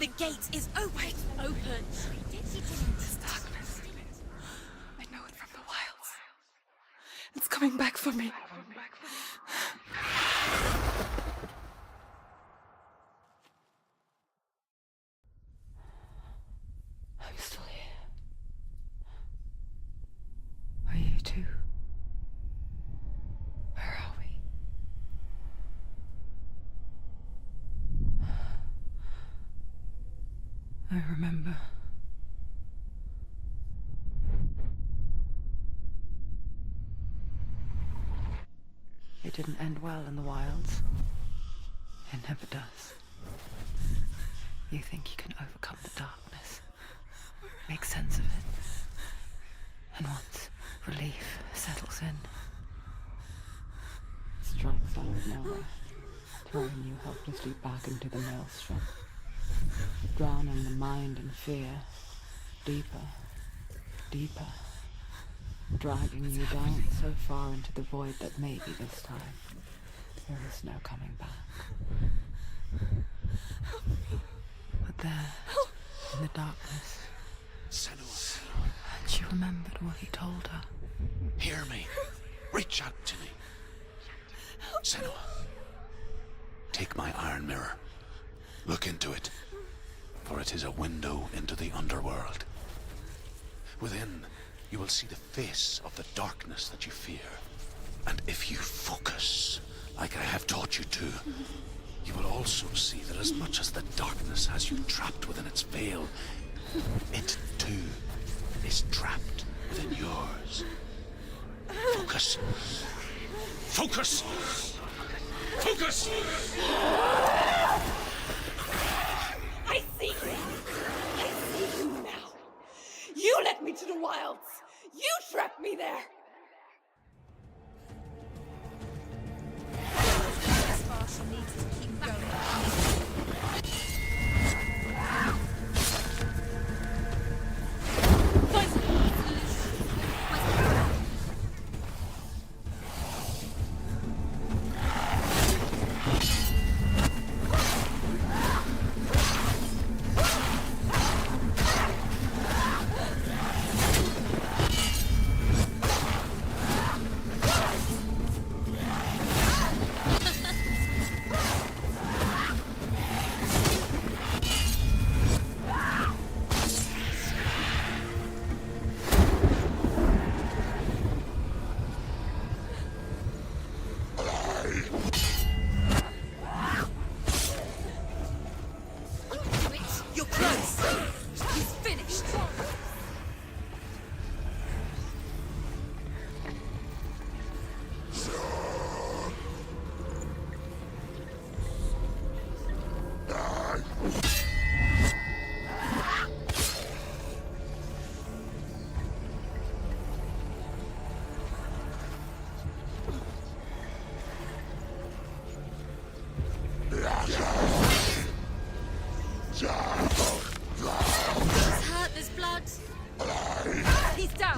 [SPEAKER 2] The gate is open. Open.
[SPEAKER 1] This darkness. I know it from the wilds. It's coming back for me. I'm still here. Are you too? Where are we? I remember. It didn't end well in the wilds. It never does. You think you can overcome the darkness, make sense of it, and once relief settles in, it strikes out of nowhere, throwing you helplessly back into the maelstrom, drowning the mind in fear, deeper, deeper, dragging you down so far into the void that maybe this time there is no coming back. But there, in the darkness,
[SPEAKER 7] Senua,
[SPEAKER 1] and she remembered what he told her.
[SPEAKER 7] hear me. Reach out to me. Senua, take my iron mirror. Look into it, for it is a window into the underworld. Within, you will see the face of the darkness that you fear. And if you focus, like I have taught you to, you will also see that as much as the darkness has you trapped within its veil, it too is trapped within yours. Focus. Focus! Focus!
[SPEAKER 8] I see you! I see you now! You led me to the wilds! You trapped me there!
[SPEAKER 2] As far as she needs to keep going. You're close. He's finished. He's hurt. There's blood. He's down.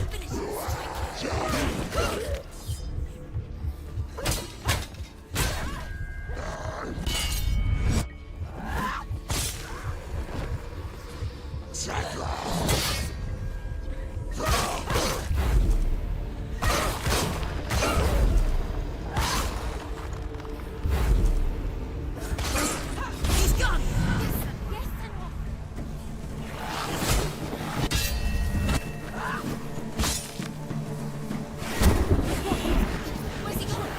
[SPEAKER 2] Finish him. He's gone. Yes, Senua. Where's he gone?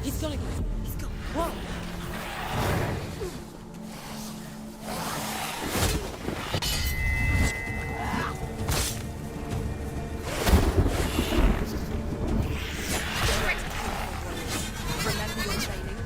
[SPEAKER 2] He's gonna go. He's gone. Whoa. Remember your training.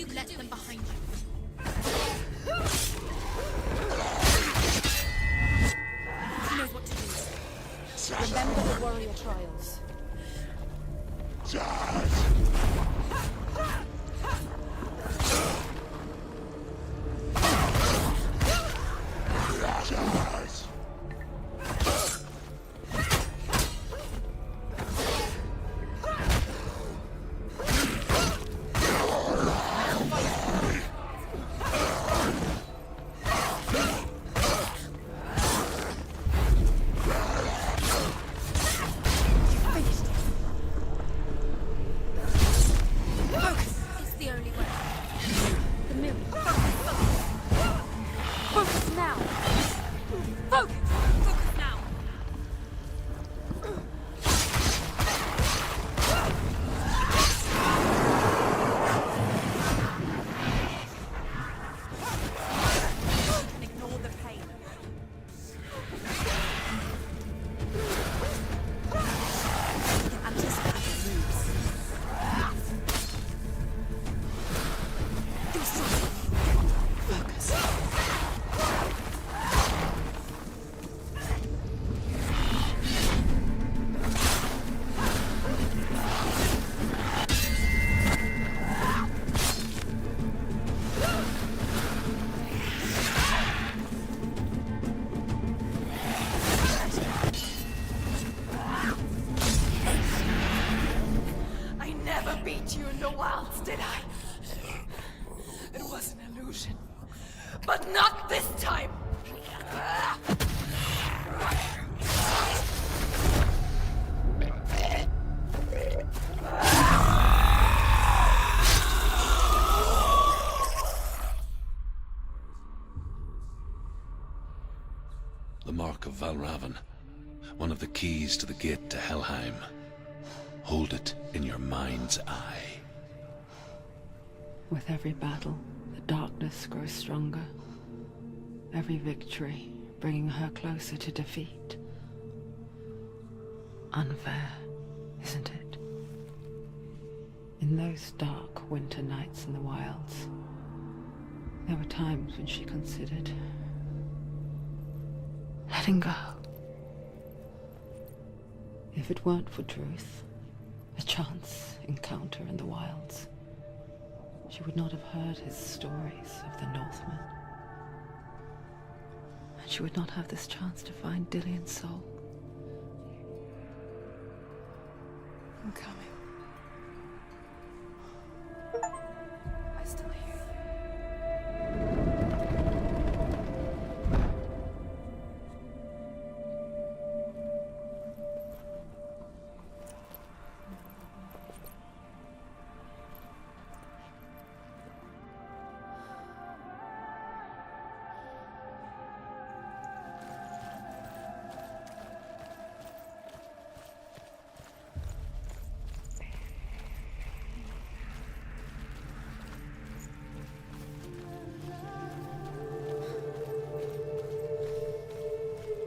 [SPEAKER 2] you let them behind you. He knows what to do. Remember the warrior trials.
[SPEAKER 8] Beat you in the wilds, did I? It was an illusion. But not this time!
[SPEAKER 7] The Mark of Valravn, one of the keys to the gate to Helheim. Hold it in your mind's eye.
[SPEAKER 1] With every battle, the darkness grows stronger. Every victory bringing her closer to defeat. Unfair, isn't it? In those dark winter nights in the wilds, there were times when she considered letting go. If it weren't for Druth, a chance encounter in the wilds, she would not have heard his stories of the Northmen. And she would not have this chance to find Dillion's soul.
[SPEAKER 8] I'm coming. I still hear you.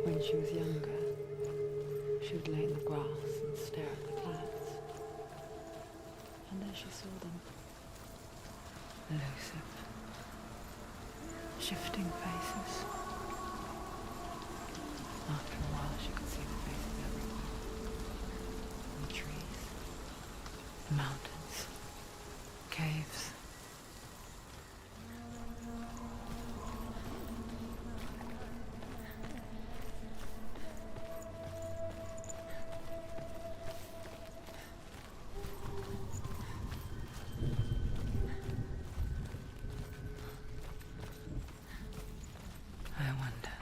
[SPEAKER 1] When she was younger, she would lay in the grass and stare at the clouds. And there she saw them. Elusive. Shifting faces. After a while, she could see the faces everywhere. In the trees, the mountains, caves. I wonder,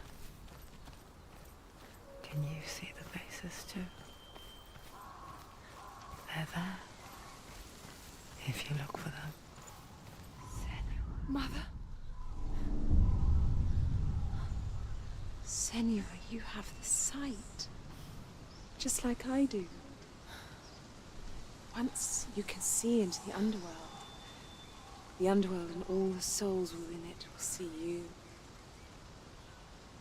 [SPEAKER 1] can you see the faces too? They're there, if you look for them.
[SPEAKER 2] Mother? Senua, you have the sight. Just like I do. Once you can see into the underworld and all the souls within it will see you.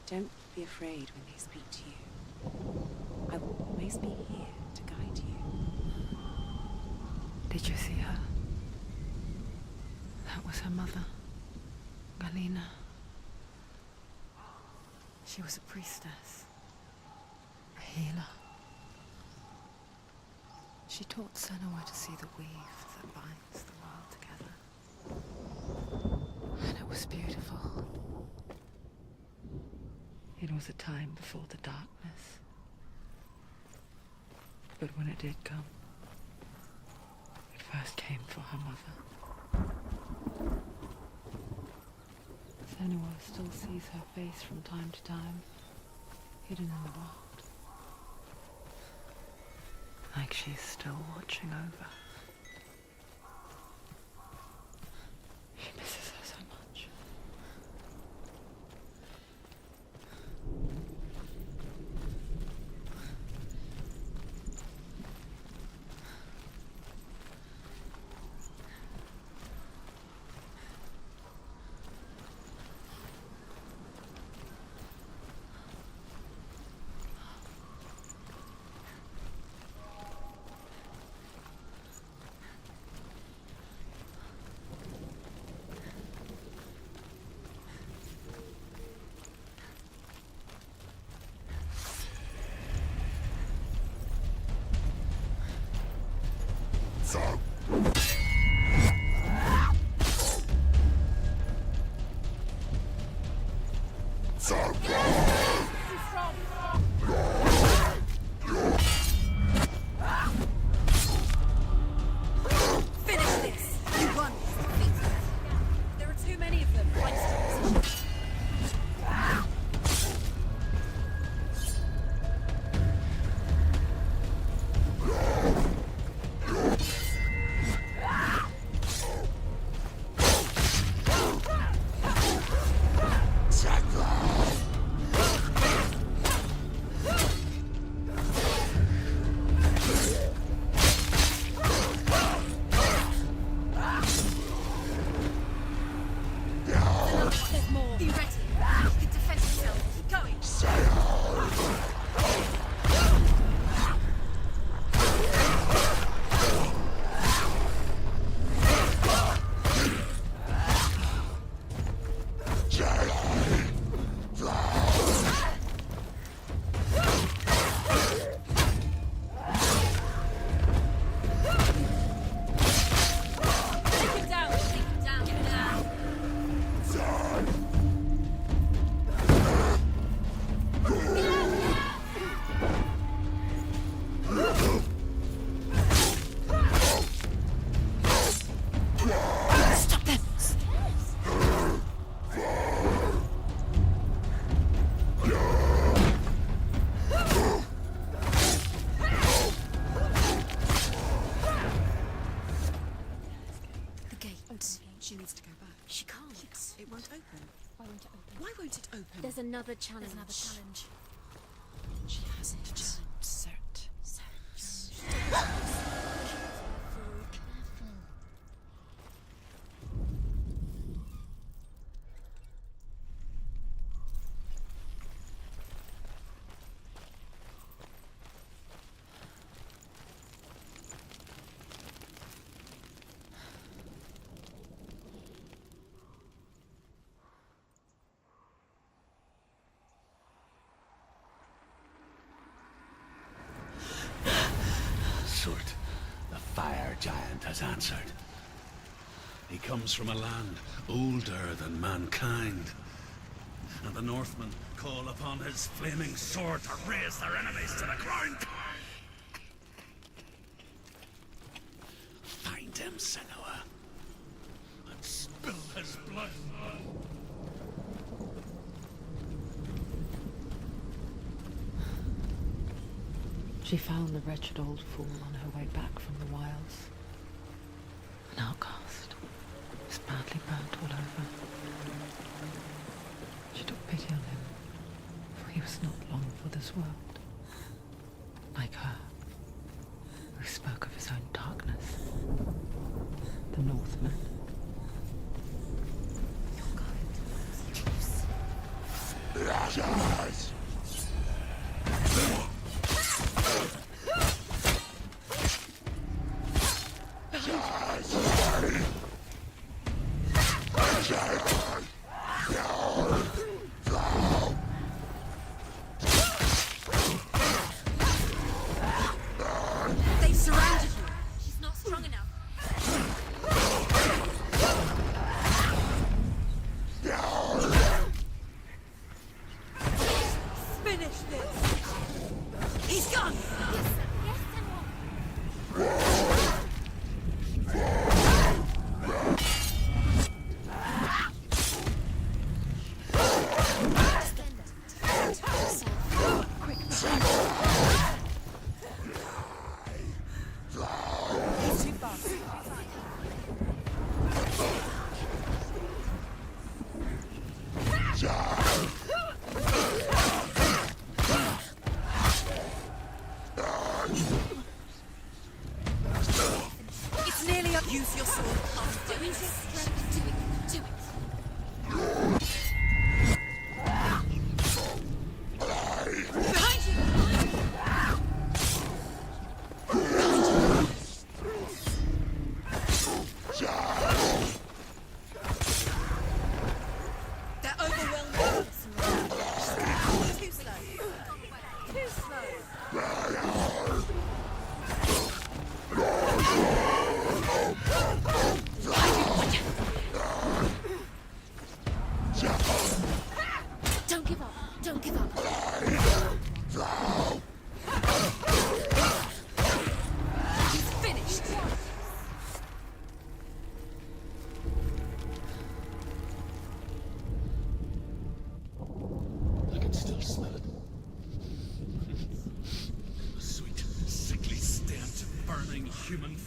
[SPEAKER 2] Don't be afraid when they speak to you. I will always be here to guide you.
[SPEAKER 1] Did you see her? That was her mother, Galina. She was a priestess, a healer. She taught Senua to see the weave that binds the world together. And it was beautiful. It was a time before the darkness. But when it did come, it first came for her mother. Senua still sees her face from time to time, hidden in the world. Like she's still watching over. She misses her so much.
[SPEAKER 2] Finish this! You won! There are too many of them. Find some position. There's more. Be ready. You can defend yourself. Keep going. Take him down. Take him down. Get him down. Stop them! The gate. She needs to go back. She can't. It won't open.
[SPEAKER 3] Why won't it open?
[SPEAKER 2] Why won't it open?
[SPEAKER 3] There's another challenge.
[SPEAKER 2] She hasn't just cert.
[SPEAKER 5] Surt, the fire giant has answered. He comes from a land older than mankind. And the Northmen call upon his flaming sword to raise their enemies to the ground. Find him, Senua, and spill his blood.
[SPEAKER 1] She found the wretched old fool on her way back from the wilds. An outcast, was badly burnt all over. She took pity on him, for he was not long for this world. Like her, who spoke of his own darkness. The Northmen.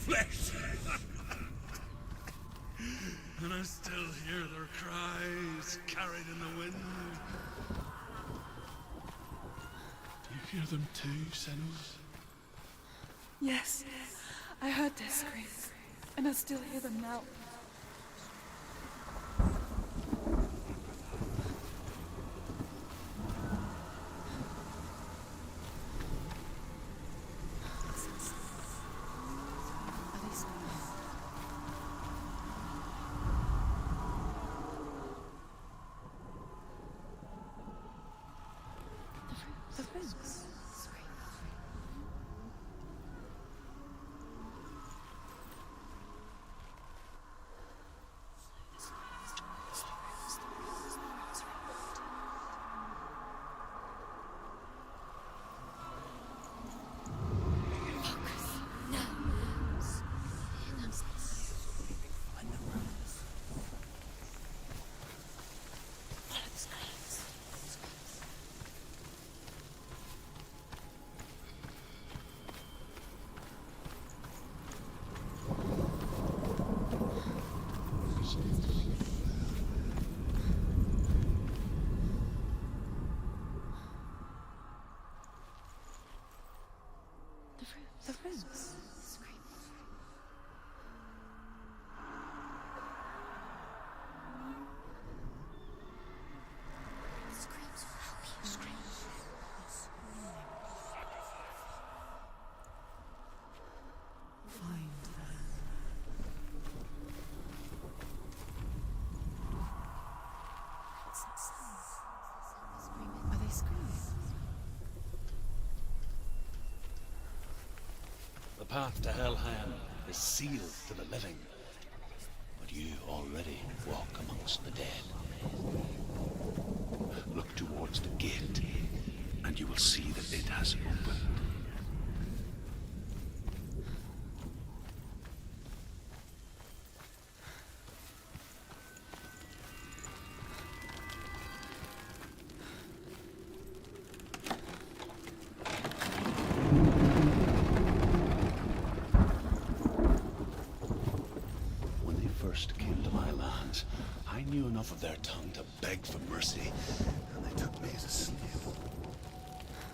[SPEAKER 6] flesh. And I still hear their cries carried in the wind. Do you hear them too, Senua?
[SPEAKER 8] Yes, I heard their screams, and I still hear them now.
[SPEAKER 2] Are they screaming? The rooms. The rooms.
[SPEAKER 3] The screams will help you.
[SPEAKER 1] Find them.
[SPEAKER 2] What's that sound? Are they screaming?
[SPEAKER 5] The path to Helheim is sealed to the living, but you already walk amongst the dead. Look towards the gate, and you will see that it has opened. When they first came to my lands, I knew enough of their tongue to beg for mercy, and they took me as a slave.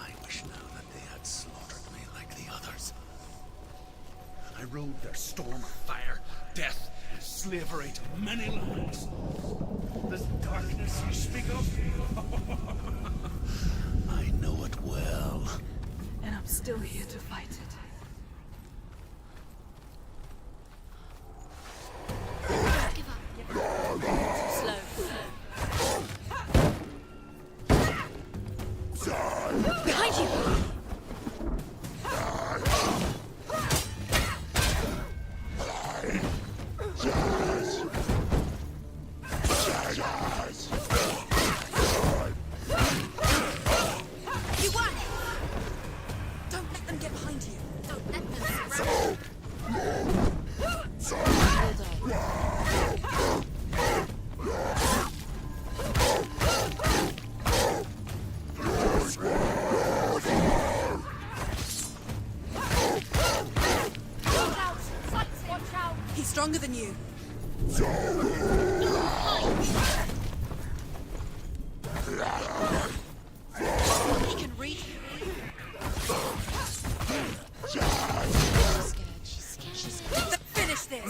[SPEAKER 5] I wish now that they had slaughtered me like the others. I rode their storm of fire, death, and slavery to many lands. This darkness you speak of, I know it well.
[SPEAKER 8] And I'm still here to fight it.
[SPEAKER 3] Give up. Slow. Behind you! You won!
[SPEAKER 2] Don't let them get behind you.
[SPEAKER 3] Don't let them surround you.
[SPEAKER 2] Well done.
[SPEAKER 3] Watch out! Sights, watch out!
[SPEAKER 2] He's stronger than you. He can reach you. She's scared. She's scared. Finish this.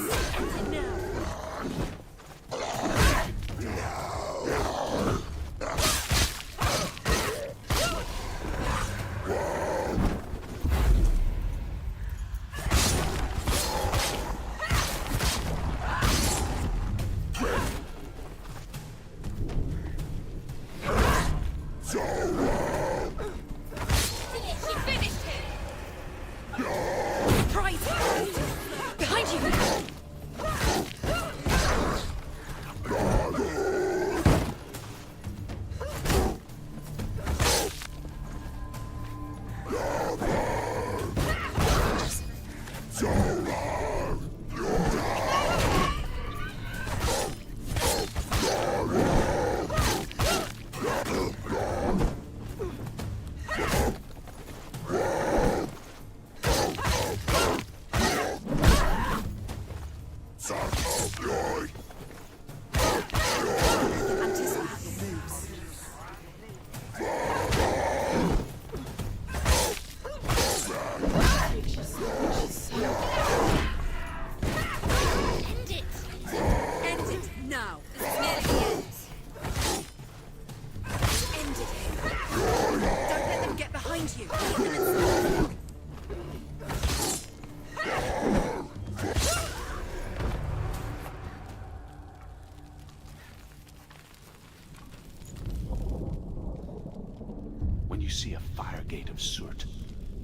[SPEAKER 5] see a fire gate of Surt,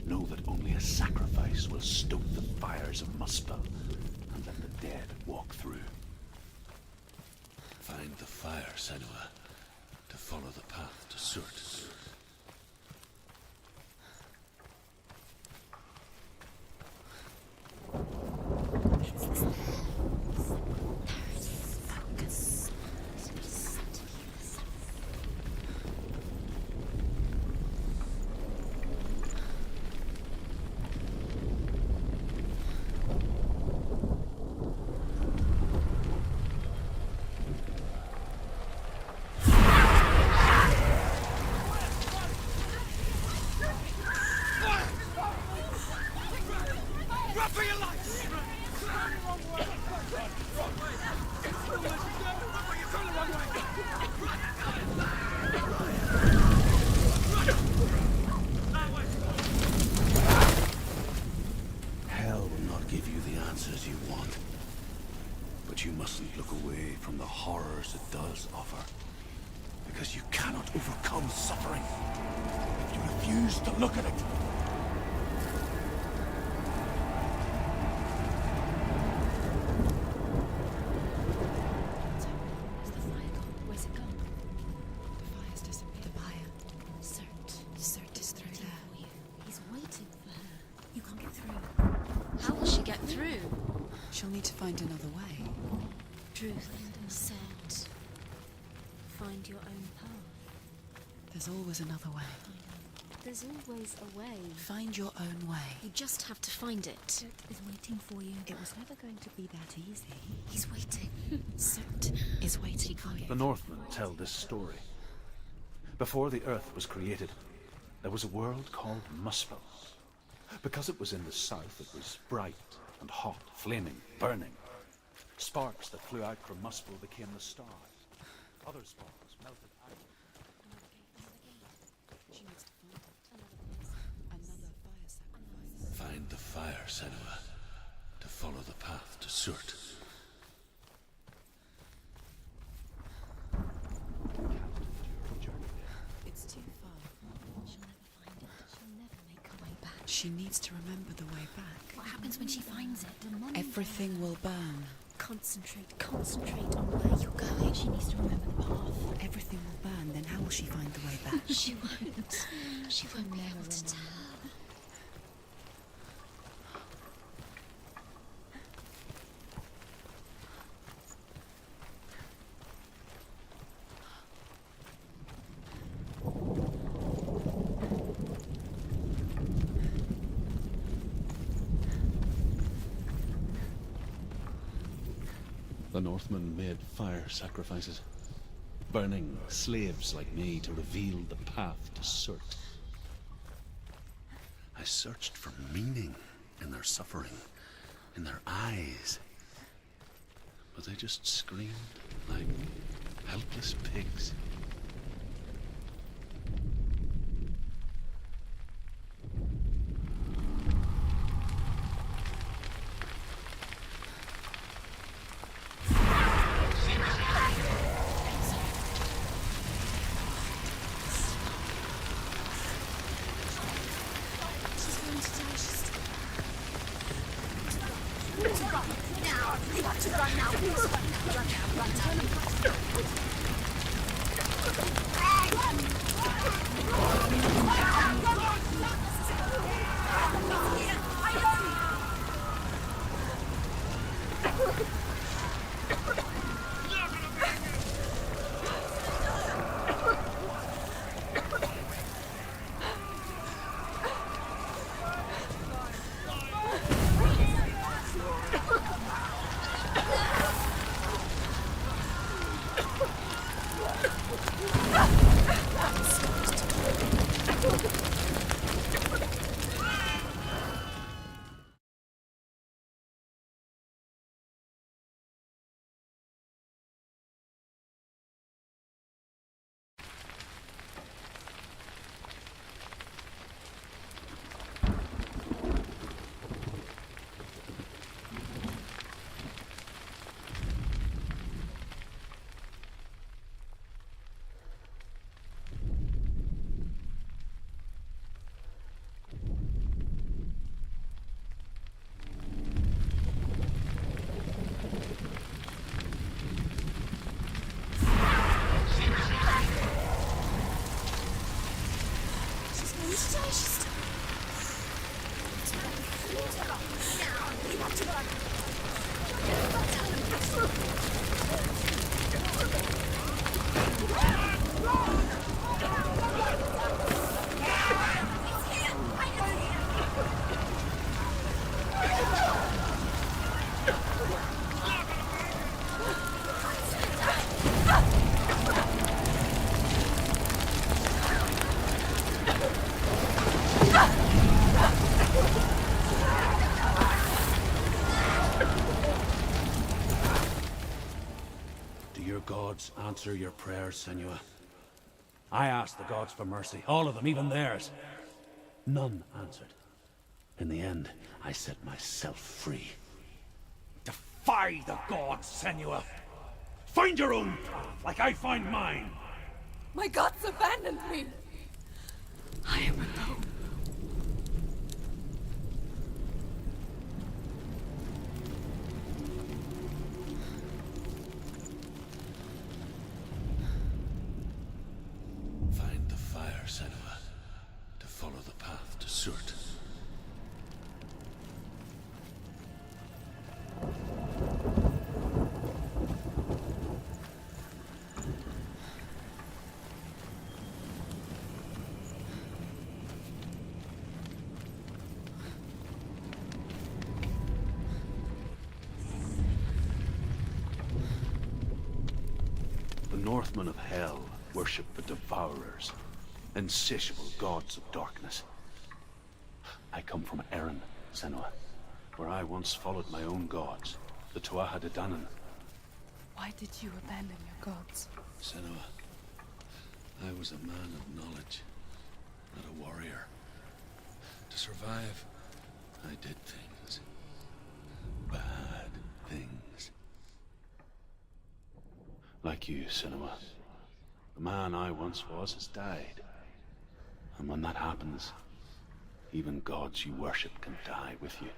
[SPEAKER 5] know that only a sacrifice will stoke the fires of Muspel and let the dead walk through.
[SPEAKER 7] Find the fire, Senua, to follow the path to Surt.
[SPEAKER 5] Hell will not give you the answers you want. But you mustn't look away from the horrors it does offer. Because you cannot overcome suffering if you refuse to look at it.
[SPEAKER 2] Where's the fire gone? Where's it gone?
[SPEAKER 1] The fire's disappeared.
[SPEAKER 2] The fire. Cert is through there.
[SPEAKER 3] For you. He's waiting for her. You can't get through.
[SPEAKER 2] How will she get through?
[SPEAKER 1] She'll need to find another way.
[SPEAKER 3] Truth said, find your own path.
[SPEAKER 1] There's always another way.
[SPEAKER 3] There's always a way.
[SPEAKER 1] Find your own way.
[SPEAKER 2] You just have to find it.
[SPEAKER 3] Cert is waiting for you.
[SPEAKER 1] It was never going to be that easy.
[SPEAKER 3] He's waiting.
[SPEAKER 2] Cert is waiting for you.
[SPEAKER 5] The Northmen tell this story. Before the earth was created, there was a world called Muspel. Because it was in the south, it was bright and hot, flaming, burning. Sparks that flew out from Muspel became the stars. Other sparks melted out.
[SPEAKER 1] She needs to find it. Another fire sacrifice.
[SPEAKER 7] Find the fire, Senua, to follow the path to Surt.
[SPEAKER 1] It's too far.
[SPEAKER 3] She'll never find it. She'll never make her way back.
[SPEAKER 1] She needs to remember the way back.
[SPEAKER 3] What happens when she finds it? Remember.
[SPEAKER 1] Everything will burn.
[SPEAKER 3] Concentrate on where you're going. She needs to remember the path.
[SPEAKER 1] Everything will burn, then how will she find the way back?
[SPEAKER 3] She won't. She won't be able to tell.
[SPEAKER 5] The Northmen made fire sacrifices, burning slaves like me to reveal the path to Surt.
[SPEAKER 7] I searched for meaning in their suffering, in their eyes. But they just screamed like helpless pigs.
[SPEAKER 6] Do your gods answer your prayers, Senua? I asked the gods for mercy, all of them, even theirs. None answered. In the end, I set myself free. Defy the gods, Senua! Find your own path, like I find mine!
[SPEAKER 8] My gods abandoned me. I am alone.
[SPEAKER 7] Find the fire, Senua, to follow the path to Surt.
[SPEAKER 5] The Northmen of Hell worship the Devourers, insatiable gods of darkness. I come from Erin, Senua, where I once followed my own gods, the Tuatha De Danann.
[SPEAKER 2] Why did you abandon your gods?
[SPEAKER 7] Senua, I was a man of knowledge, not a warrior. To survive, I did things. Bad things.
[SPEAKER 5] Like you, Senua. The man I once was has died. And when that happens, even gods you worship can die with you.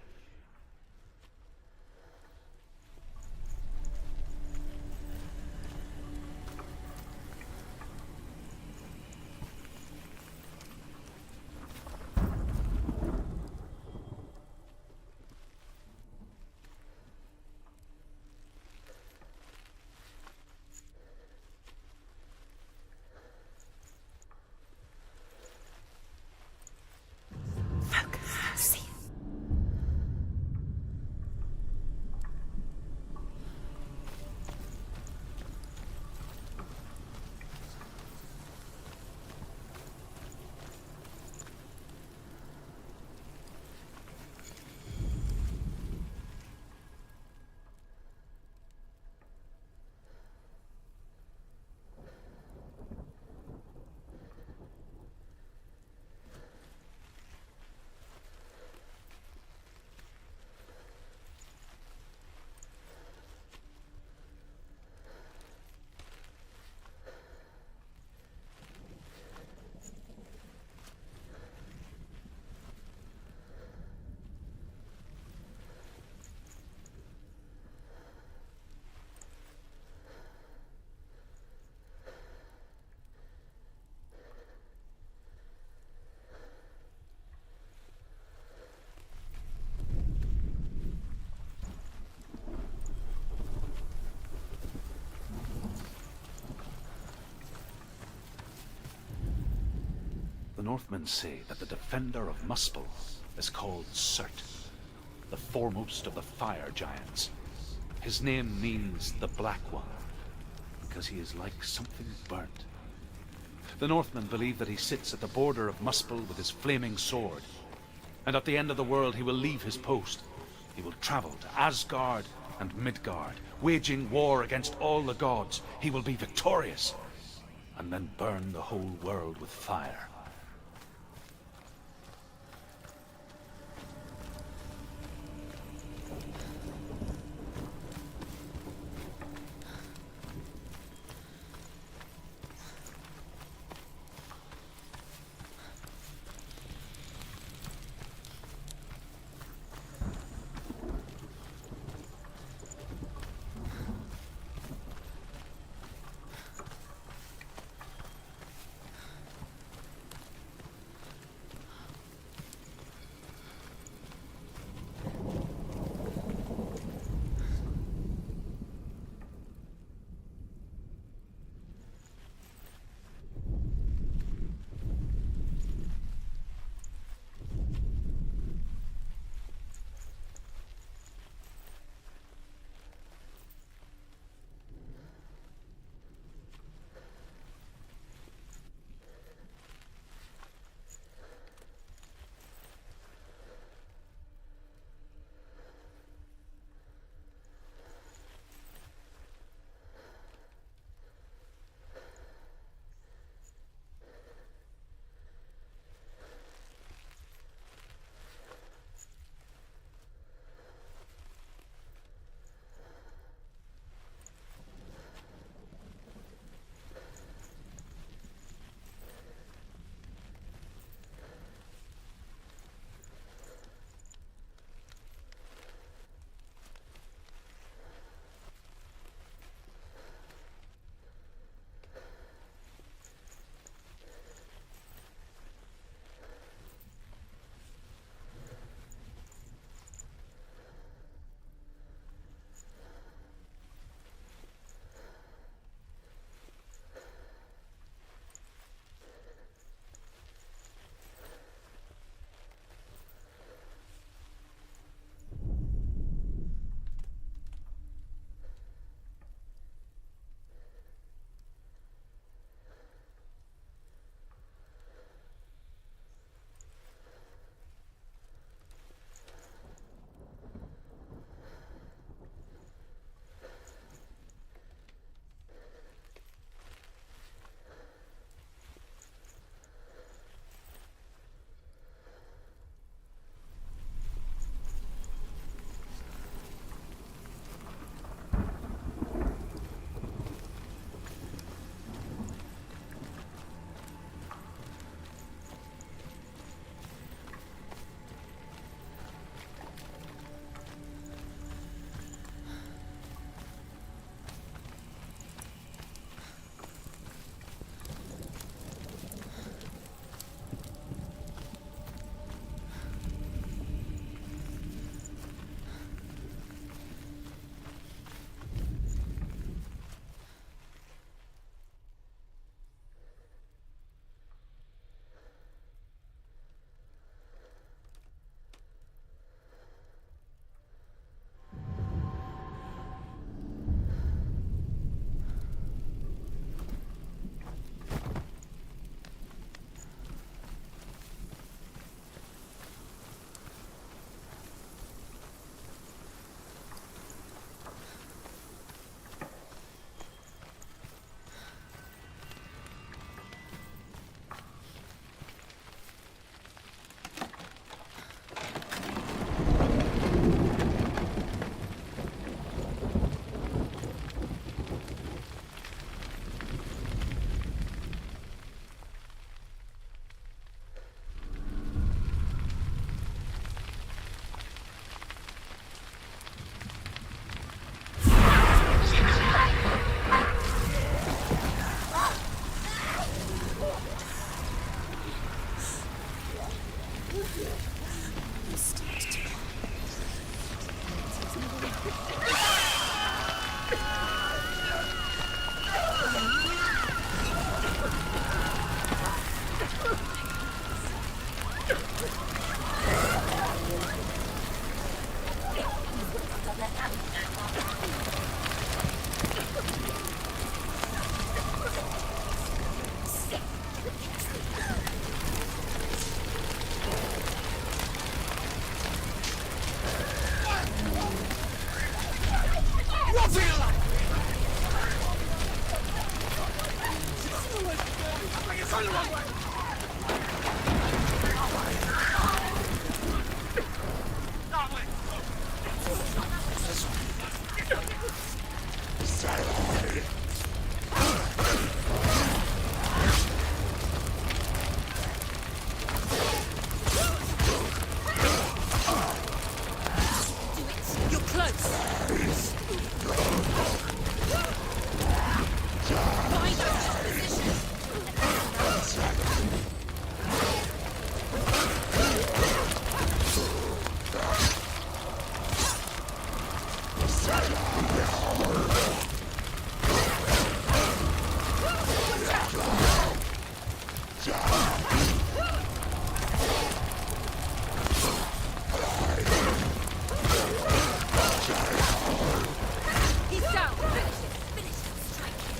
[SPEAKER 5] The Northmen say that the defender of Muspel is called Surt, the foremost of the fire giants. His name means the Black One, because he is like something burnt. The Northmen believe that he sits at the border of Muspel with his flaming sword, and at the end of the world he will leave his post. He will travel to Asgard and Midgard, waging war against all the gods. He will be victorious, and then burn the whole world with fire.
[SPEAKER 2] You're close. Find our position. He's down. Finish it. Finish it. Strike him.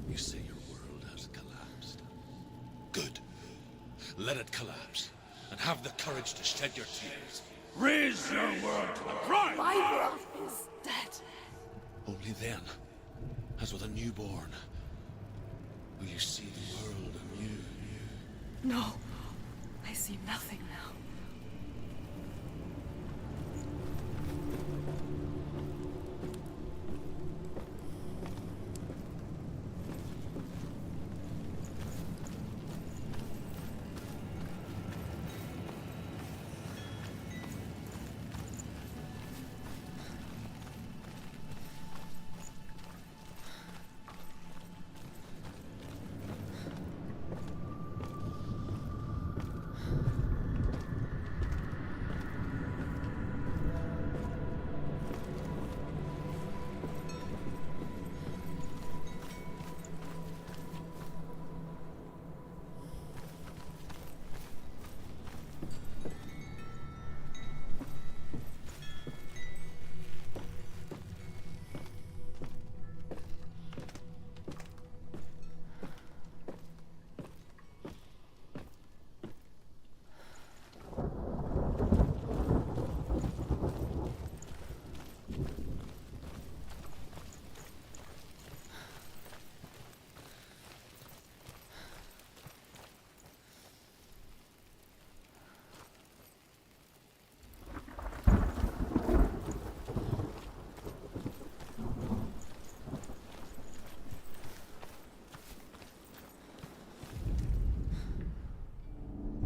[SPEAKER 7] You say your world has collapsed. Good. Let it collapse, and have the courage to shed your tears.
[SPEAKER 6] Raise your world to the prime!
[SPEAKER 8] My world is dead.
[SPEAKER 7] Only then, as with a newborn, will you see the world anew.
[SPEAKER 8] No, I see nothing now.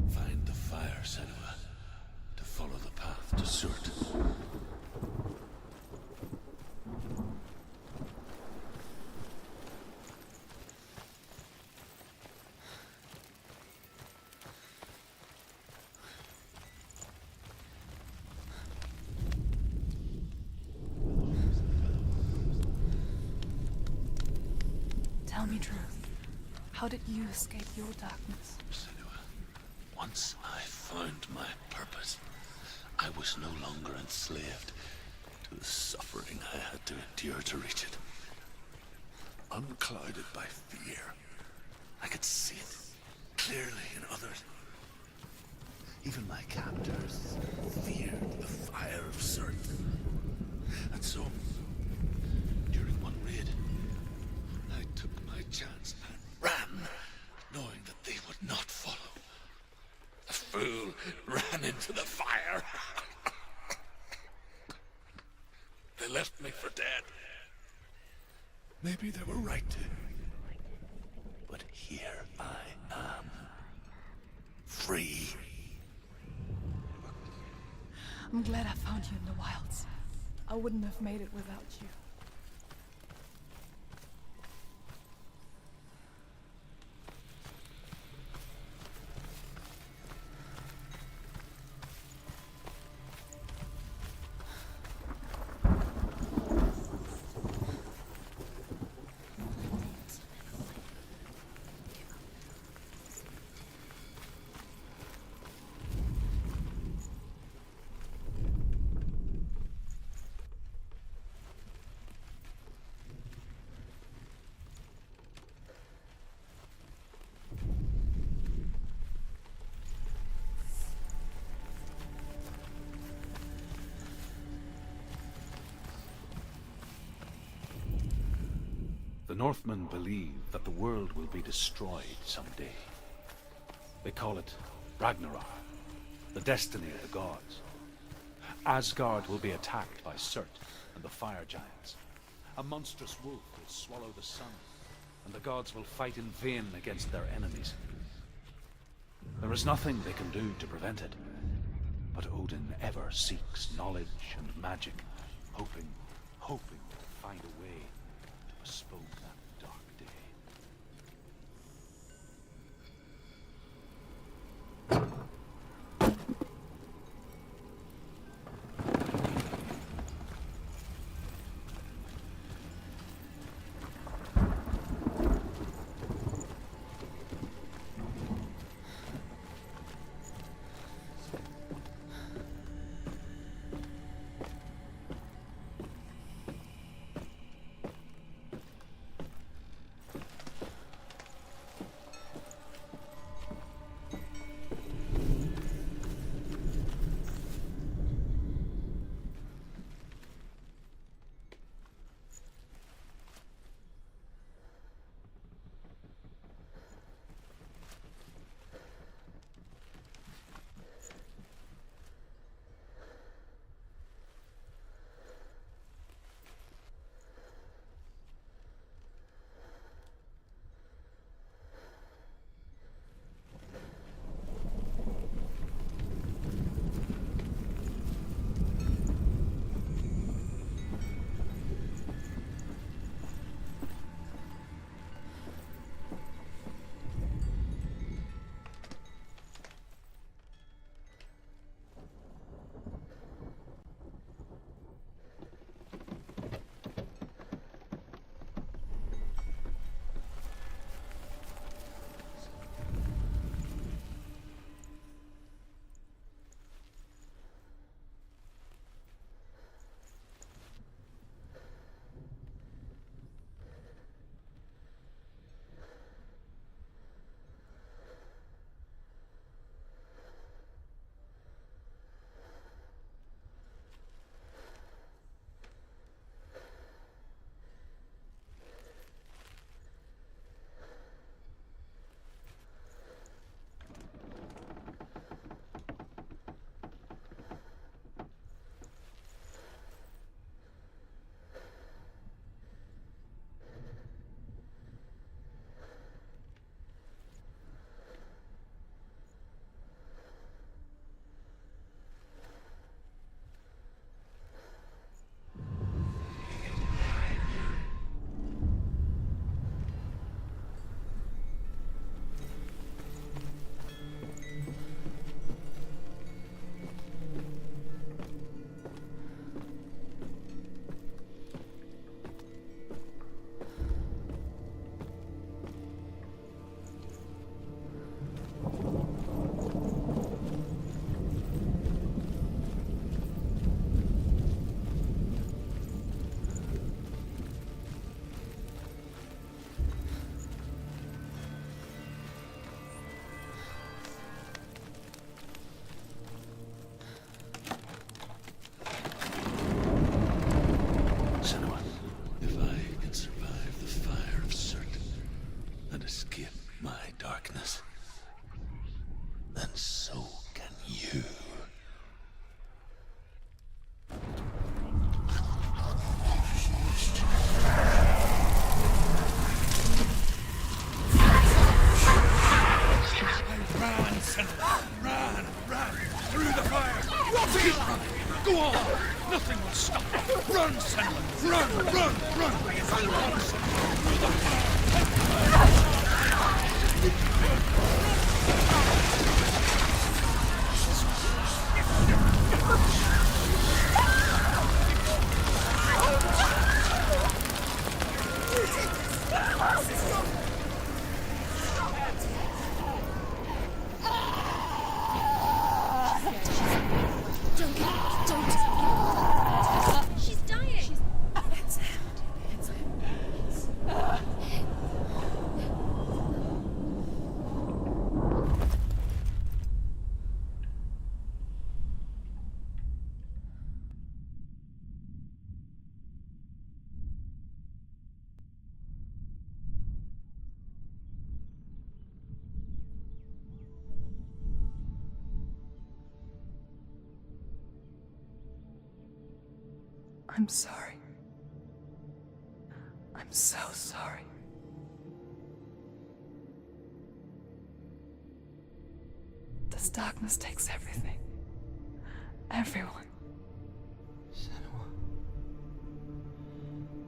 [SPEAKER 7] Find the fire, Senua, to follow the path to Surt.
[SPEAKER 8] Tell me truth. How did you escape your darkness?
[SPEAKER 7] Senua, once I found my purpose, I was no longer enslaved to the suffering I had to endure to reach it. Unclouded by fear, I could see it clearly in others. Even my captors feared the fire of Surt. And so, during one raid, I took my chance and ran, knowing that they would not follow. The fool ran into the fire. They left me for dead. Maybe they were right to. But here I am. Free.
[SPEAKER 8] I'm glad I found you in the wilds. I wouldn't have made it without you.
[SPEAKER 5] The Northmen believe that the world will be destroyed someday. They call it Ragnarok, the destiny of the gods. Asgard will be attacked by Surt and the fire giants. A monstrous wolf will swallow the sun, and the gods will fight in vain against their enemies. There is nothing they can do to prevent it, but Odin ever seeks knowledge and magic, hoping to find a way to postpone that dark day.
[SPEAKER 6] Go on! Nothing will stop you! Run, Senua! Run, run, run! Run, Senua! Through the fire!
[SPEAKER 2] She's dying. It's him.
[SPEAKER 1] I'm sorry. I'm so sorry. This darkness takes everything. Everyone.
[SPEAKER 4] Senua,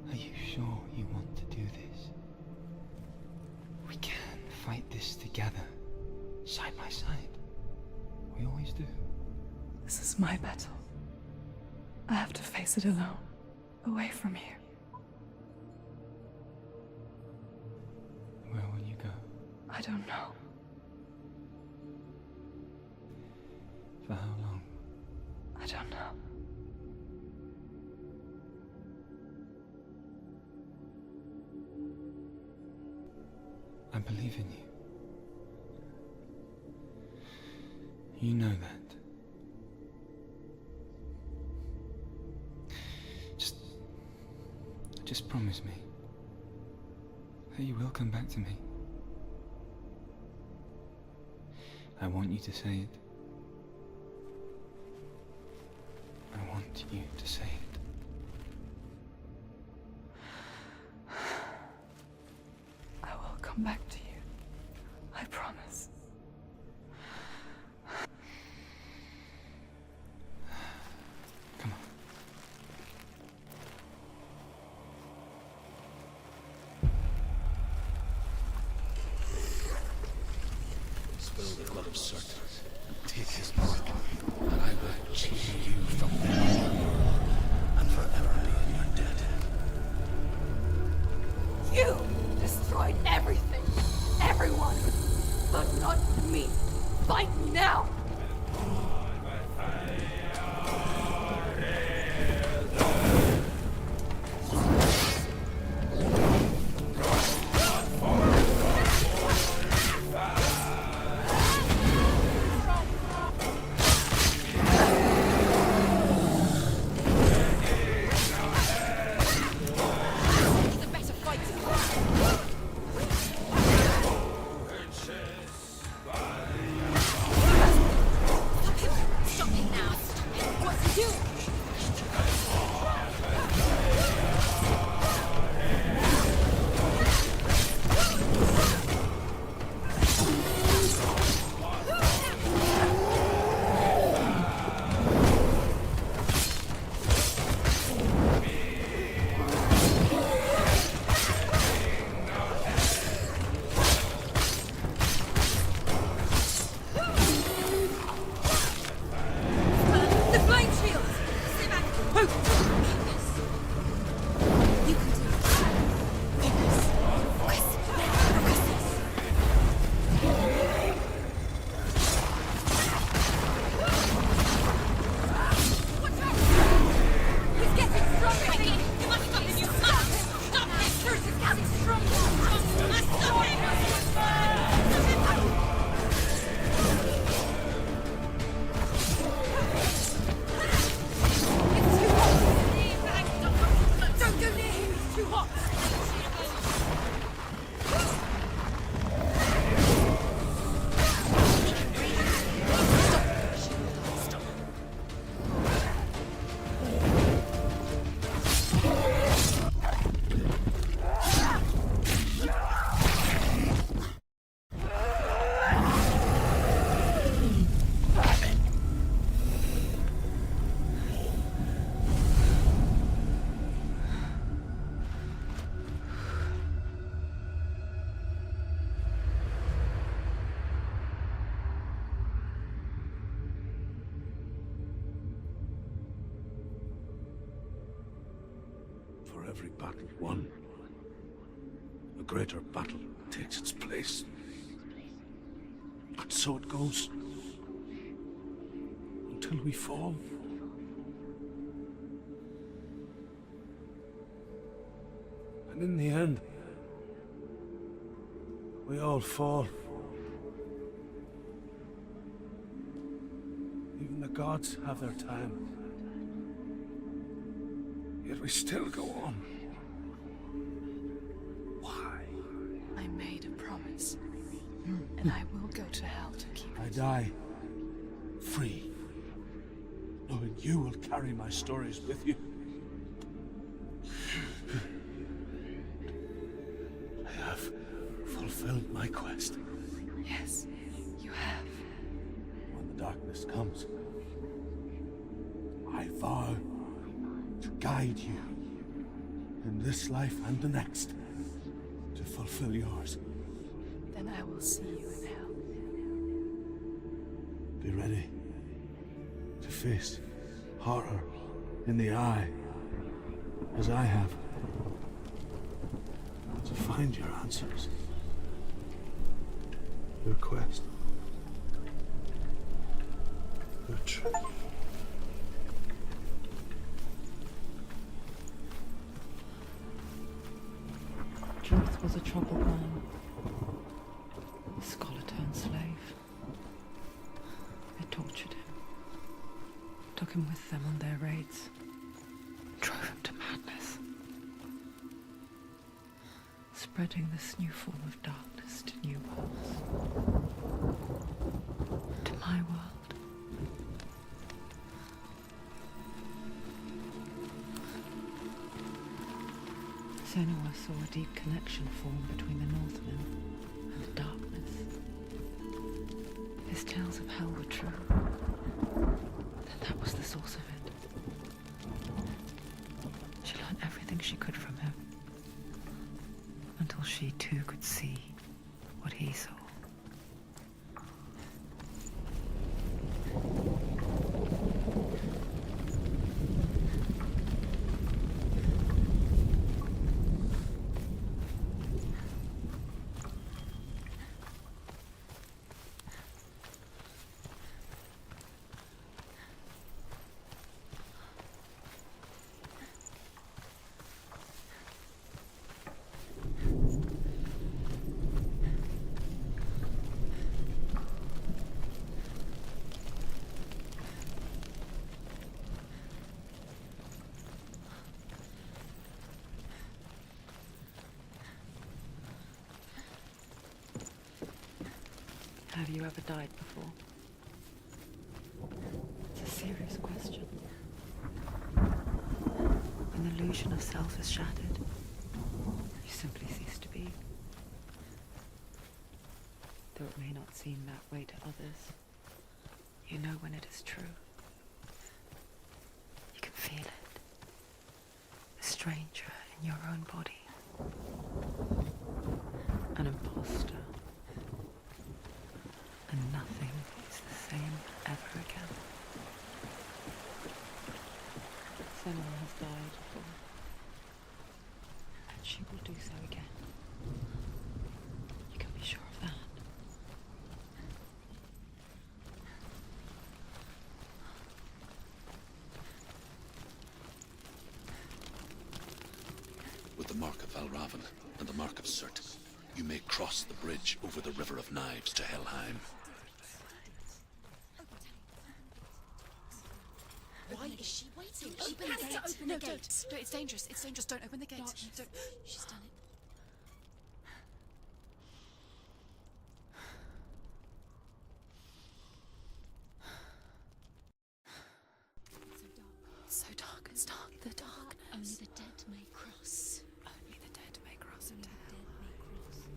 [SPEAKER 4] are you sure you want to do this? We can fight this together, side by side. We always do.
[SPEAKER 1] This is my battle. I have to face it alone, away from here.
[SPEAKER 4] Where will you go?
[SPEAKER 1] I don't know.
[SPEAKER 4] For how long?
[SPEAKER 1] I don't know.
[SPEAKER 4] I believe in you. You know that. Just promise me that you will come back to me. I want you to say it. I want you to say it.
[SPEAKER 1] I will come back to you. I promise.
[SPEAKER 4] Come on.
[SPEAKER 7] Spill the blood of Surt and take his mark, and I will chain you from the world and forever be in your debt.
[SPEAKER 8] You destroyed everything, everyone, but not me. Fight me now!
[SPEAKER 2] He's a better fighter. Stop him now. What's he doing? The flame shield! Stay back! Focus! You can do it. Focus. Focus. Watch out! He's getting stronger! You must stop him! You must! Stop him! First, he's getting stronger! You must stop him! Stop him! It's too hot! Don't go near him! It's too hot! Stop!
[SPEAKER 6] For every battle won, a greater battle takes its place. And so it goes. Until we fall. And in the end, we all fall. Even the gods have their time. Yet we still go on. Why?
[SPEAKER 1] I made a promise. And I will go to hell to keep
[SPEAKER 6] I
[SPEAKER 1] it.
[SPEAKER 6] die free, knowing you will carry my stories with you.
[SPEAKER 5] fulfilled my quest.
[SPEAKER 1] Yes, you have.
[SPEAKER 5] When the darkness comes, I vow to guide you in this life and the next to fulfill yours.
[SPEAKER 1] Then I will see you in hell.
[SPEAKER 5] Be ready to face horror in the eye, as I have, to find your answers, your quest, your truth.
[SPEAKER 1] Truth was a troubled man, a scholar turned slave. They tortured him, took him with them on their raids, drove him to madness, spreading this new form of darkness to new worlds, to my world. Senua saw a deep connection form between the Northmen and the darkness. His tales of hell were true. Then that was the source of it. She learned everything she could from him, until she too could see what he saw. Have you ever died before? It's a serious question. When the illusion of self is shattered, you simply cease to be. Though it may not seem that way to others, you know when it is true. You can feel it. A stranger in your own body. An imposter. And nothing is the same ever again. Senua has died before, and she will do so again. You can be sure of that.
[SPEAKER 7] With the mark of Valravan and the mark of Surt, you may cross the bridge over the River of Knives to Helheim.
[SPEAKER 2] Why is she waiting?
[SPEAKER 3] Open the
[SPEAKER 2] has
[SPEAKER 3] gate.
[SPEAKER 2] to open
[SPEAKER 3] No,
[SPEAKER 2] the gate.
[SPEAKER 3] don't. It's dangerous. It's dangerous. Don't open the gate.
[SPEAKER 2] No,
[SPEAKER 3] Don't.
[SPEAKER 2] she's done it.
[SPEAKER 3] So dark. It's dark. The darkness.
[SPEAKER 2] Only the dead may cross.
[SPEAKER 3] Only the dead may cross into
[SPEAKER 2] Only the
[SPEAKER 3] hell.
[SPEAKER 2] dead may cross.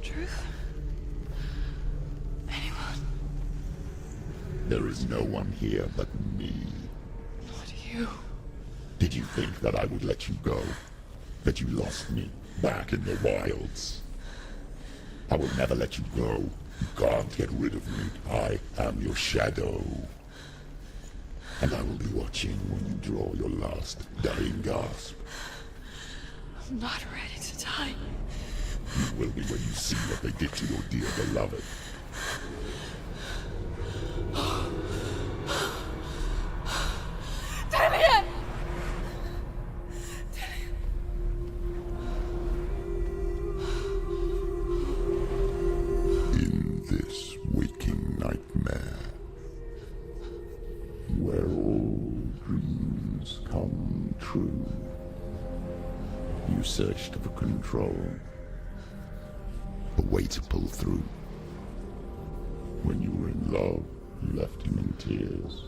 [SPEAKER 1] Truth? Anyone?
[SPEAKER 9] There is no one here but me.
[SPEAKER 1] Not you.
[SPEAKER 9] Did you think that I would let you go? That you lost me back in the wilds? I will never let you go. You can't get rid of me. I am your shadow. And I will be watching when you draw your last dying gasp.
[SPEAKER 1] I'm not ready to die.
[SPEAKER 9] You will be when you see what they did to your dear beloved.
[SPEAKER 8] Damien!
[SPEAKER 9] In this waking nightmare, where true. You searched for control, a way to pull through. When you were in love, you left him in tears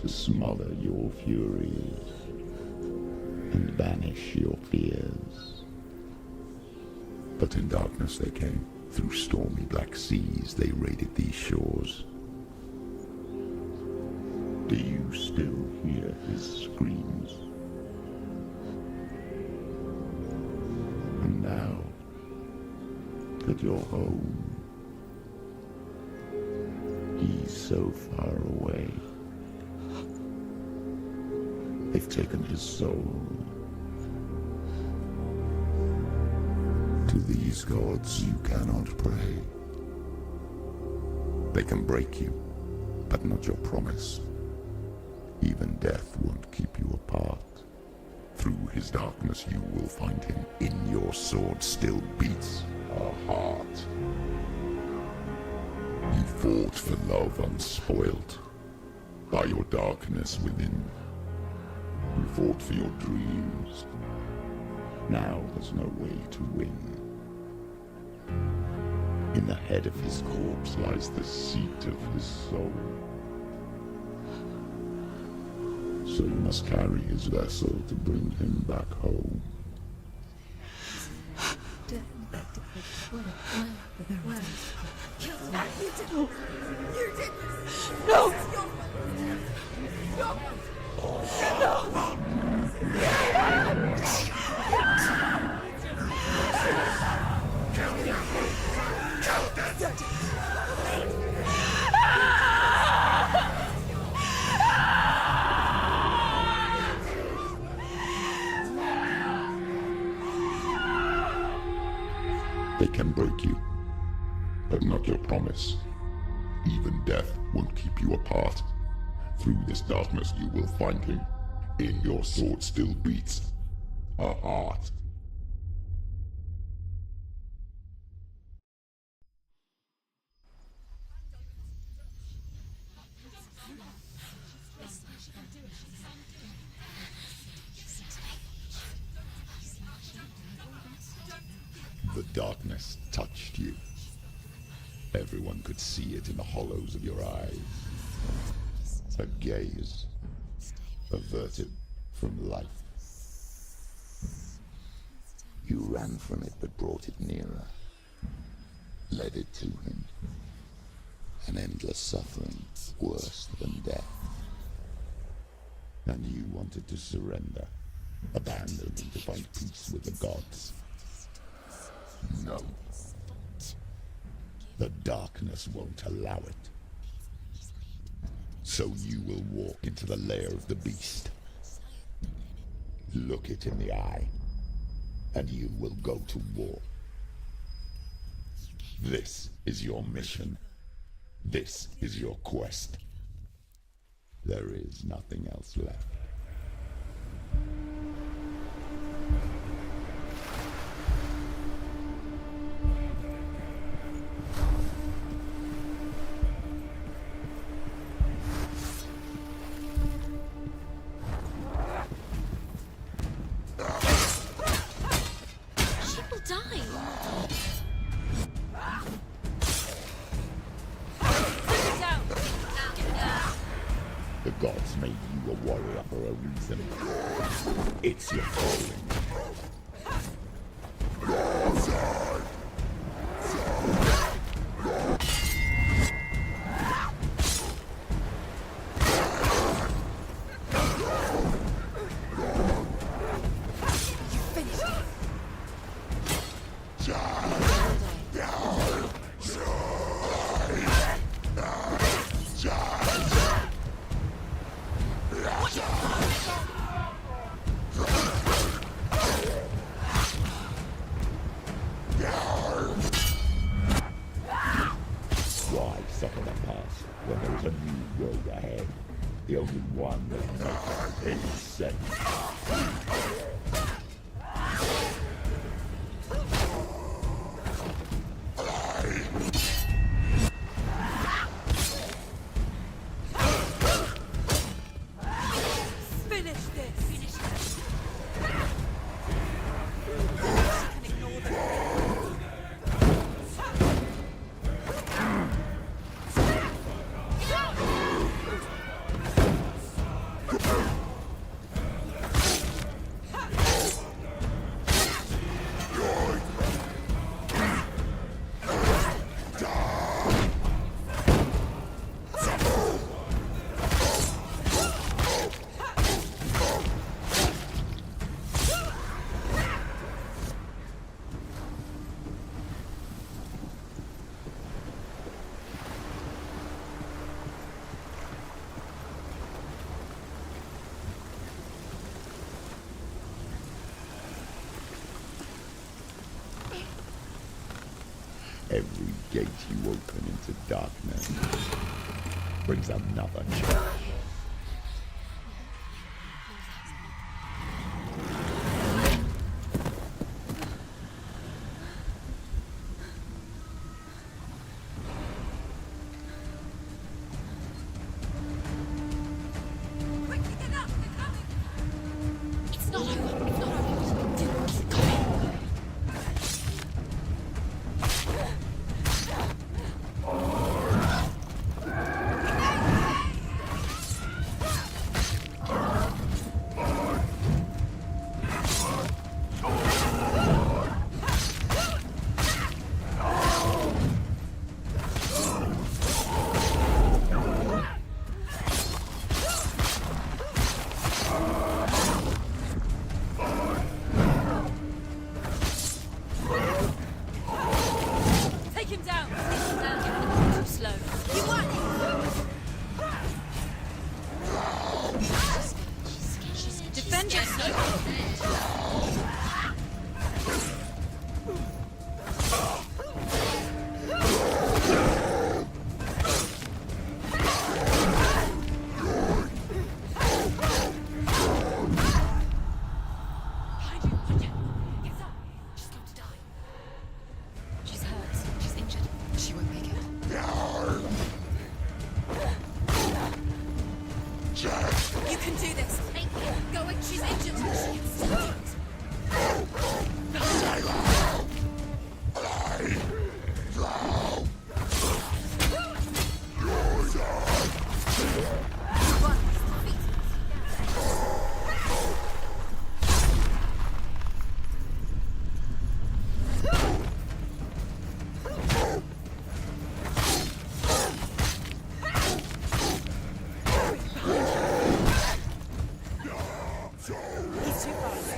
[SPEAKER 9] to smother your furies and banish your fears. But in darkness they came, through stormy black seas they raided these shores. Do you still hear his screams? And now that you're home, he's so far away. They've taken his soul. To these gods you cannot pray. They can break you, but not your promise. Even death won't keep you apart. Through his darkness you will find him. In your sword still beats a heart. You fought for love unspoilt by your darkness within. You fought for your dreams. Now there's no way to win. In the head of his corpse lies the seat of his soul. So you must carry his vessel to bring him back home. They can break you, but not your promise. Even death won't keep you apart. Through this darkness you will find him. In your sword still beats a heart. The darkness touched you. Everyone could see it in the hollows of your eyes. A gaze averted from life. You ran from it but brought it nearer, led it to him. An endless suffering, worse than death. And you wanted to surrender, abandon and to find peace with the gods. No. The darkness won't allow it. So you will walk into the lair of the beast. Look it in the eye, and you will go to war. This is your mission. This is your quest. There is nothing else left. The gods made you a warrior for a reason. It's your calling. Why suffer the past when there is a new road ahead? The only one that makes any sense.
[SPEAKER 8] Finish this!
[SPEAKER 9] Every gate you open into darkness brings another change.
[SPEAKER 2] Quickly get up! They're coming! It's not over. It's not over. Keep going. Take him down! Take him down. Too slow. You won it! Defend yourself! Behind you! Behind you! Get up! She's going to die. She's hurt. She's injured. She won't make it. You can do this. Take it. Go in. She's injured. She can still do it. One is defeated. He's too fast.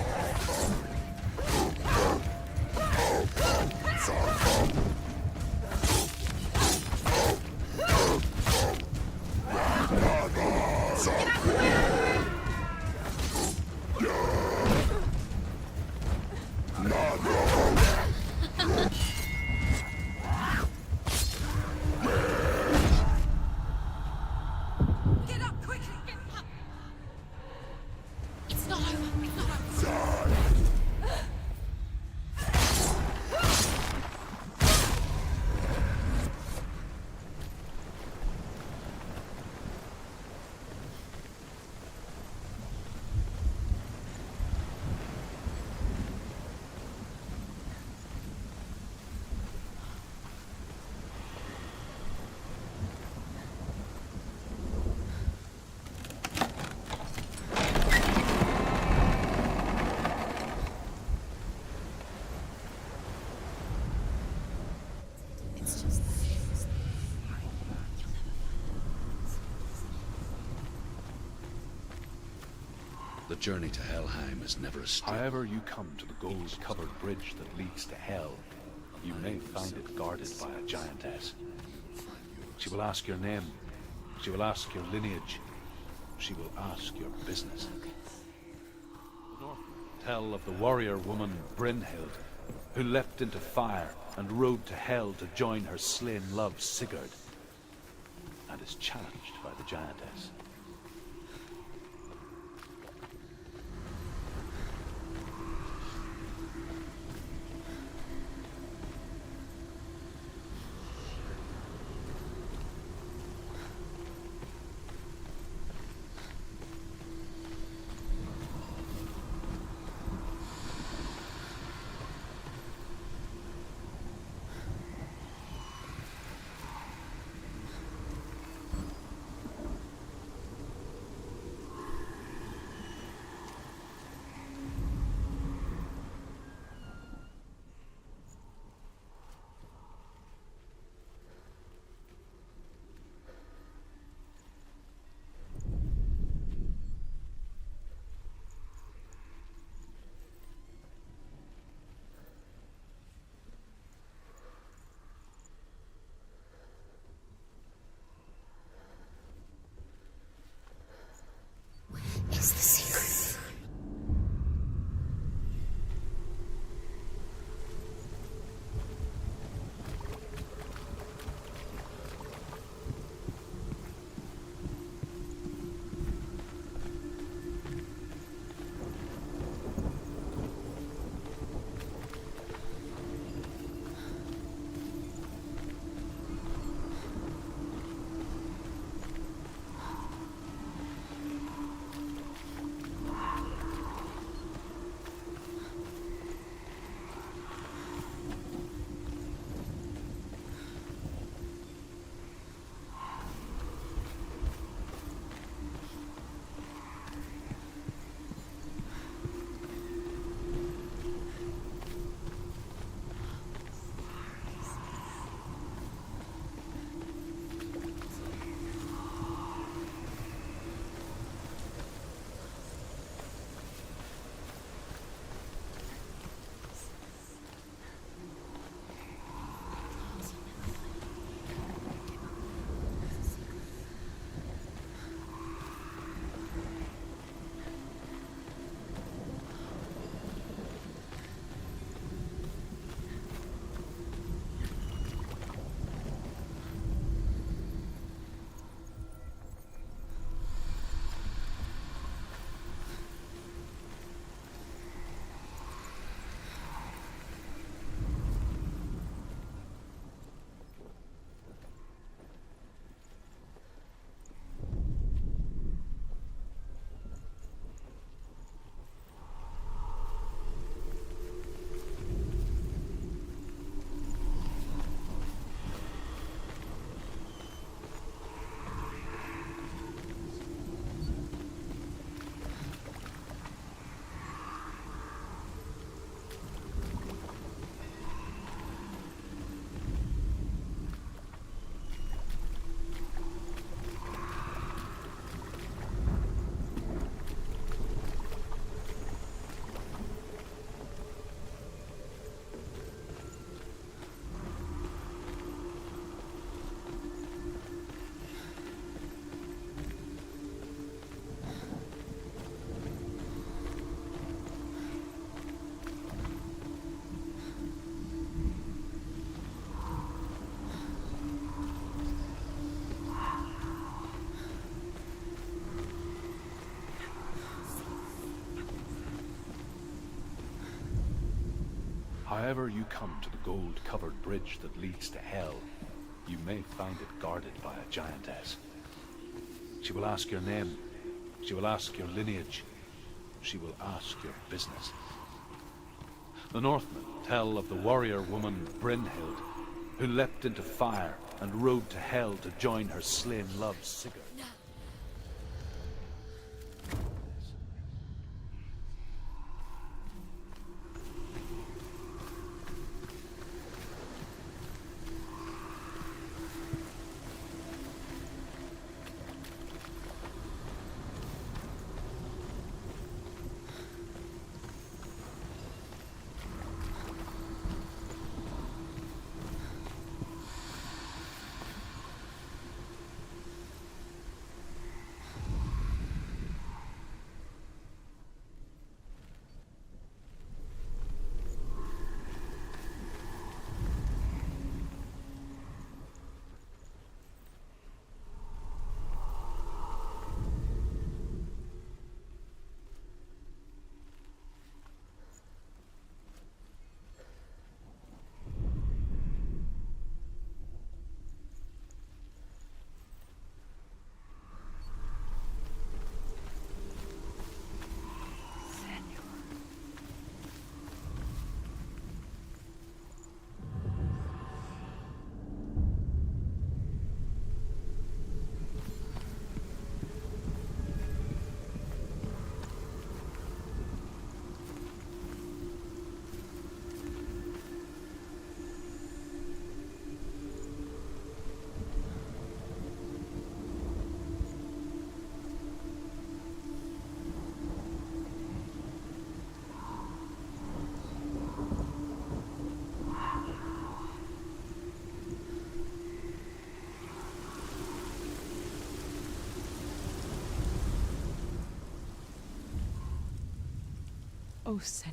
[SPEAKER 2] Get up quickly! Get up! It's not over. It's not over. It's just that. You'll never
[SPEAKER 7] The journey to Helheim is never a straight.
[SPEAKER 5] However you come to the gold-covered bridge that leads to Hell, you may find it guarded by a giantess. She will ask your name. She will ask your lineage. She will ask your business. The Northmen tell of the warrior woman Brynhild, who leapt into fire and rode to Hell to join her slain love Sigurd, and is challenged by the giantess.
[SPEAKER 3] Is the secret.
[SPEAKER 5] However you come to the gold-covered bridge that leads to Hell, you may find it guarded by a giantess. She will ask your name. She will ask your lineage. She will ask your business. The Northmen tell of the warrior woman Brynhild, who leapt into fire and rode to Hell to join her slain love Sigurd.
[SPEAKER 1] Oh, Senua.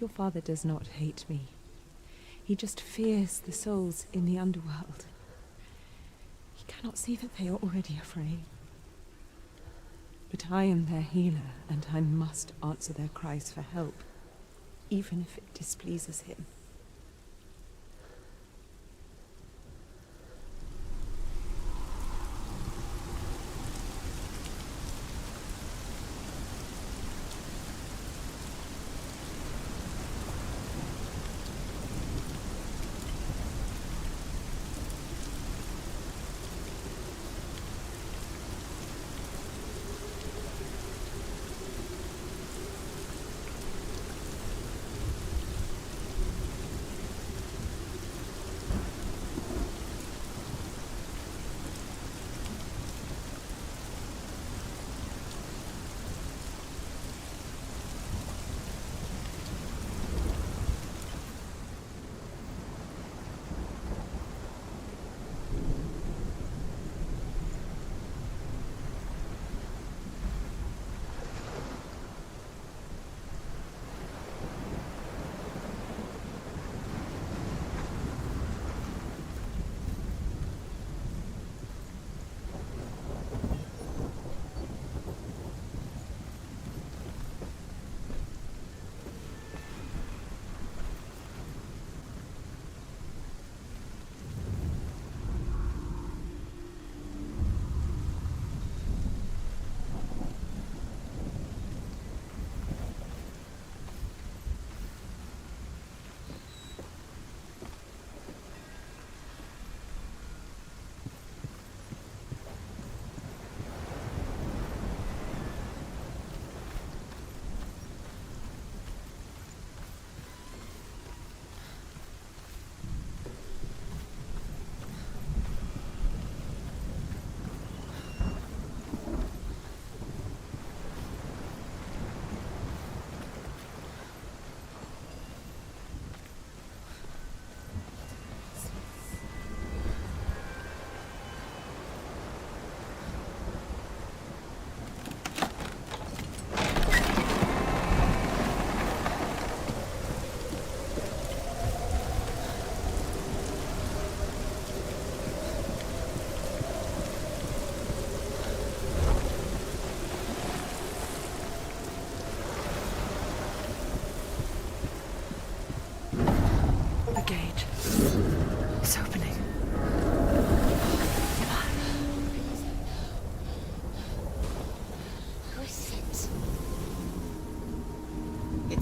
[SPEAKER 1] Your father does not hate me. He just fears the souls in the underworld. He cannot see that they are already afraid. But I am their healer, and I must answer their cries for help, even if it displeases him.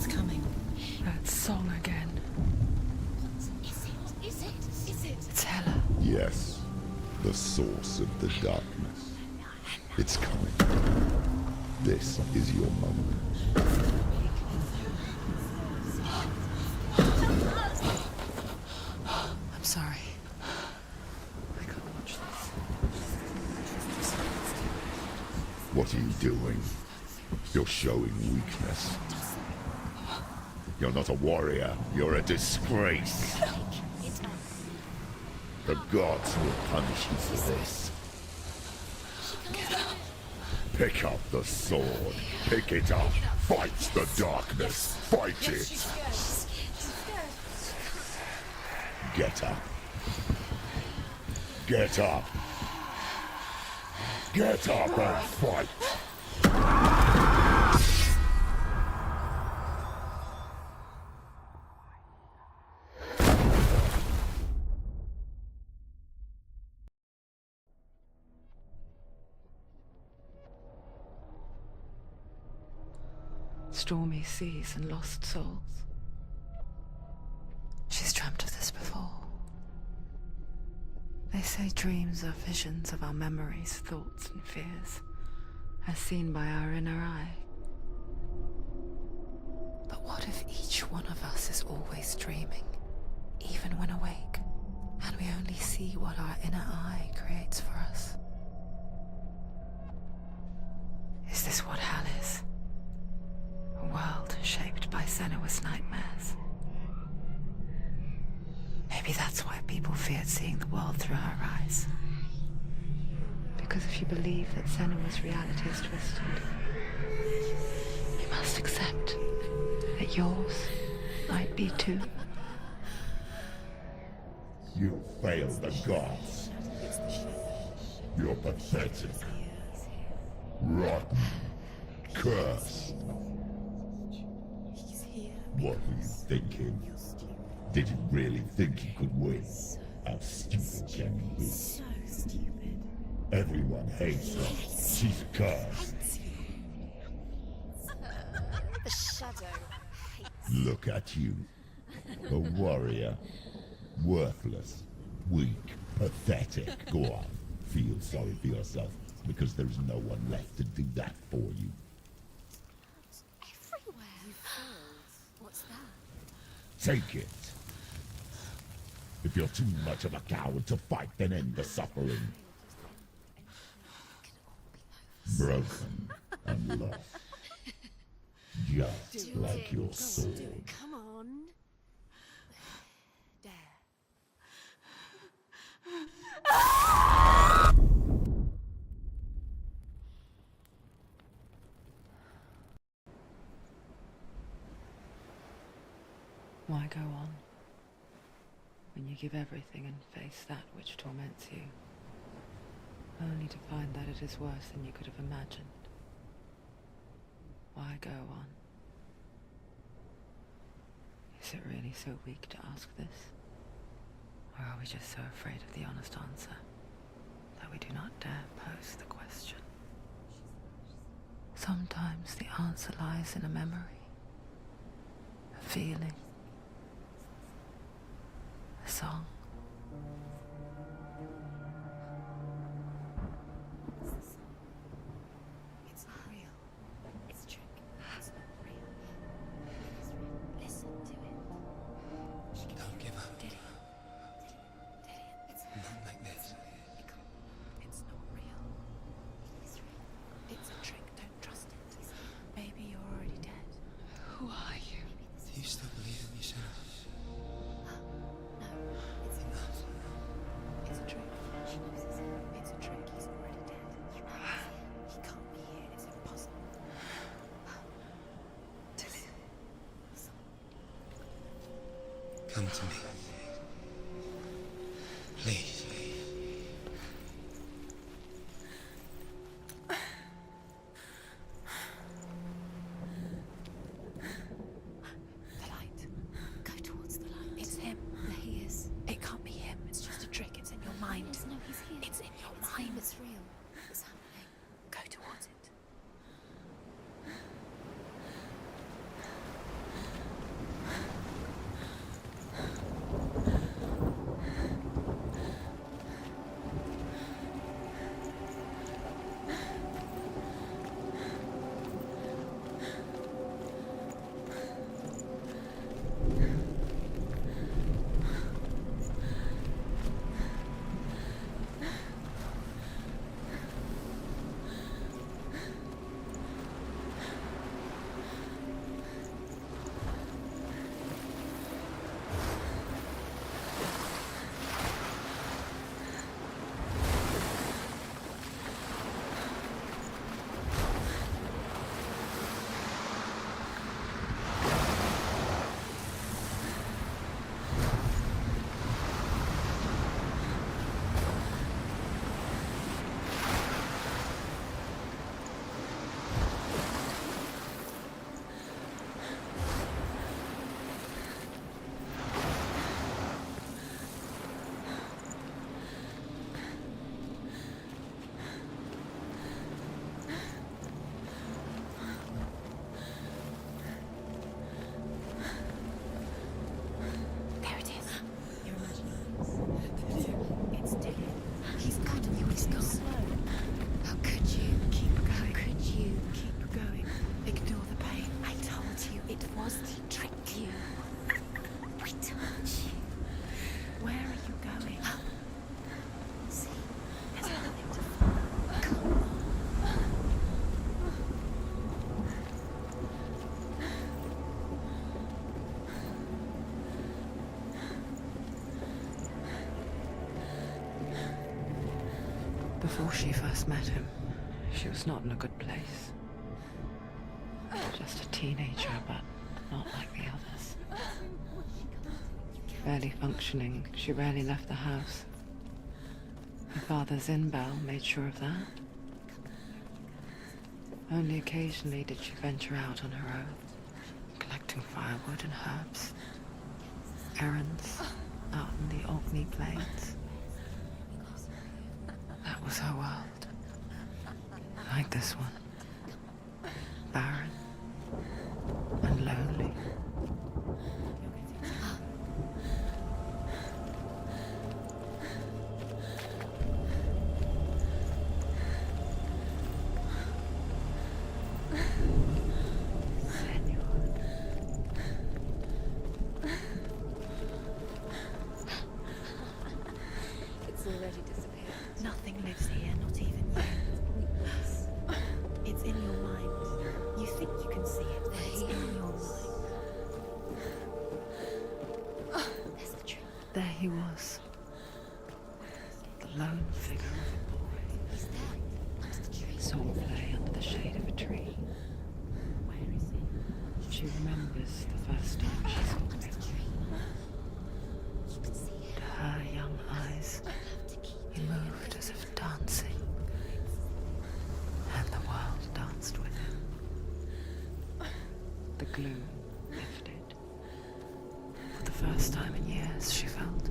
[SPEAKER 2] It's coming.
[SPEAKER 1] That song again.
[SPEAKER 2] Is it?
[SPEAKER 1] It's Hela.
[SPEAKER 9] Yes, the source of the darkness. It's coming. This is your moment.
[SPEAKER 1] I'm sorry. I can't watch this.
[SPEAKER 9] What are you doing? You're showing weakness. You're not a warrior. You're a disgrace. The gods will punish you for this. Pick up the sword. Pick it up. Fight the darkness. Fight it. Get up. Get up. Get up and fight.
[SPEAKER 1] Stormy seas and lost souls. She's dreamt of this before. They say dreams are visions of our memories, thoughts and fears, as seen by our inner eye. But what if each one of us is always dreaming, even when awake, and we only see what our inner eye creates for us? Is this what hell is? A world shaped by Senua's nightmares. Maybe that's why people feared seeing the world through her eyes. Because if you believe that Senua's reality is twisted, you must accept that yours might be too.
[SPEAKER 9] You failed the gods. You're pathetic. Rotten. Cursed. What were you thinking? Did you really think you could win? How stupid can you be?
[SPEAKER 2] So stupid.
[SPEAKER 9] Everyone hates her. She's cursed.
[SPEAKER 2] The shadow hates.
[SPEAKER 9] Look at you. A warrior. Worthless. Weak. Pathetic. Go on. Feel sorry for yourself, because there's no one left to do that for you.
[SPEAKER 2] Everywhere. You failed. What's that?
[SPEAKER 9] Take it. If you're too much of a coward to fight, then end the suffering. Broken and lost. Just like your sword.
[SPEAKER 2] Come on. Dare.
[SPEAKER 1] Why go on when you give everything and face that which torments you, only to find that it is worse than you could have imagined? Why go on? Is it really so weak to ask this? Or are we just so afraid of the honest answer that we do not dare pose the question? Sometimes the answer lies in a memory, a feeling, a song.
[SPEAKER 2] It's not real. It's a trick. It's not real. It is real. Listen to it.
[SPEAKER 4] Don't give up.
[SPEAKER 2] Did it? It's
[SPEAKER 4] Not like this.
[SPEAKER 2] It's not real. It is real. It's a trick. Don't trust it. Maybe you're already dead.
[SPEAKER 1] Who are you?
[SPEAKER 4] Do you still believe in me, Senua?
[SPEAKER 2] No, it's not. It's a trick. She knows it's him. It's a trick. He's already dead. He can't be here. It's impossible. Tilly.
[SPEAKER 4] Come to me. Please.
[SPEAKER 2] The light. Go towards the light. It's him. There he is. It can't be him. It's just a trick. It's in your mind. No, he's here. It's in your mind. It's real. It's happening. Go towards it.
[SPEAKER 1] she first met him, she was not in a good place. Just a teenager, but not like the others. Barely functioning, she rarely left the house. Her father's in-bell made sure of that. Only occasionally did she venture out on her own, collecting firewood and herbs, errands out in the Orkney Plains. That was her world. Like this one. Barren and lonely.
[SPEAKER 2] It's already disappeared. Nothing lives here, not even you. Weakness. It's in your mind. You think you can see it, but it's in your mind.
[SPEAKER 3] There's the tree.
[SPEAKER 1] There he was. The lone figure of a boy.
[SPEAKER 3] He's there. Under the tree.
[SPEAKER 1] Saw him play under the shade of a tree.
[SPEAKER 2] Where is he?
[SPEAKER 1] She remembers the first time she saw
[SPEAKER 3] Under
[SPEAKER 1] him.
[SPEAKER 3] the tree. You can see it.
[SPEAKER 1] To her young eyes,
[SPEAKER 3] Have to keep
[SPEAKER 1] he moved as if dancing. And the world danced with him. The gloom lifted. For the first time in years, she felt.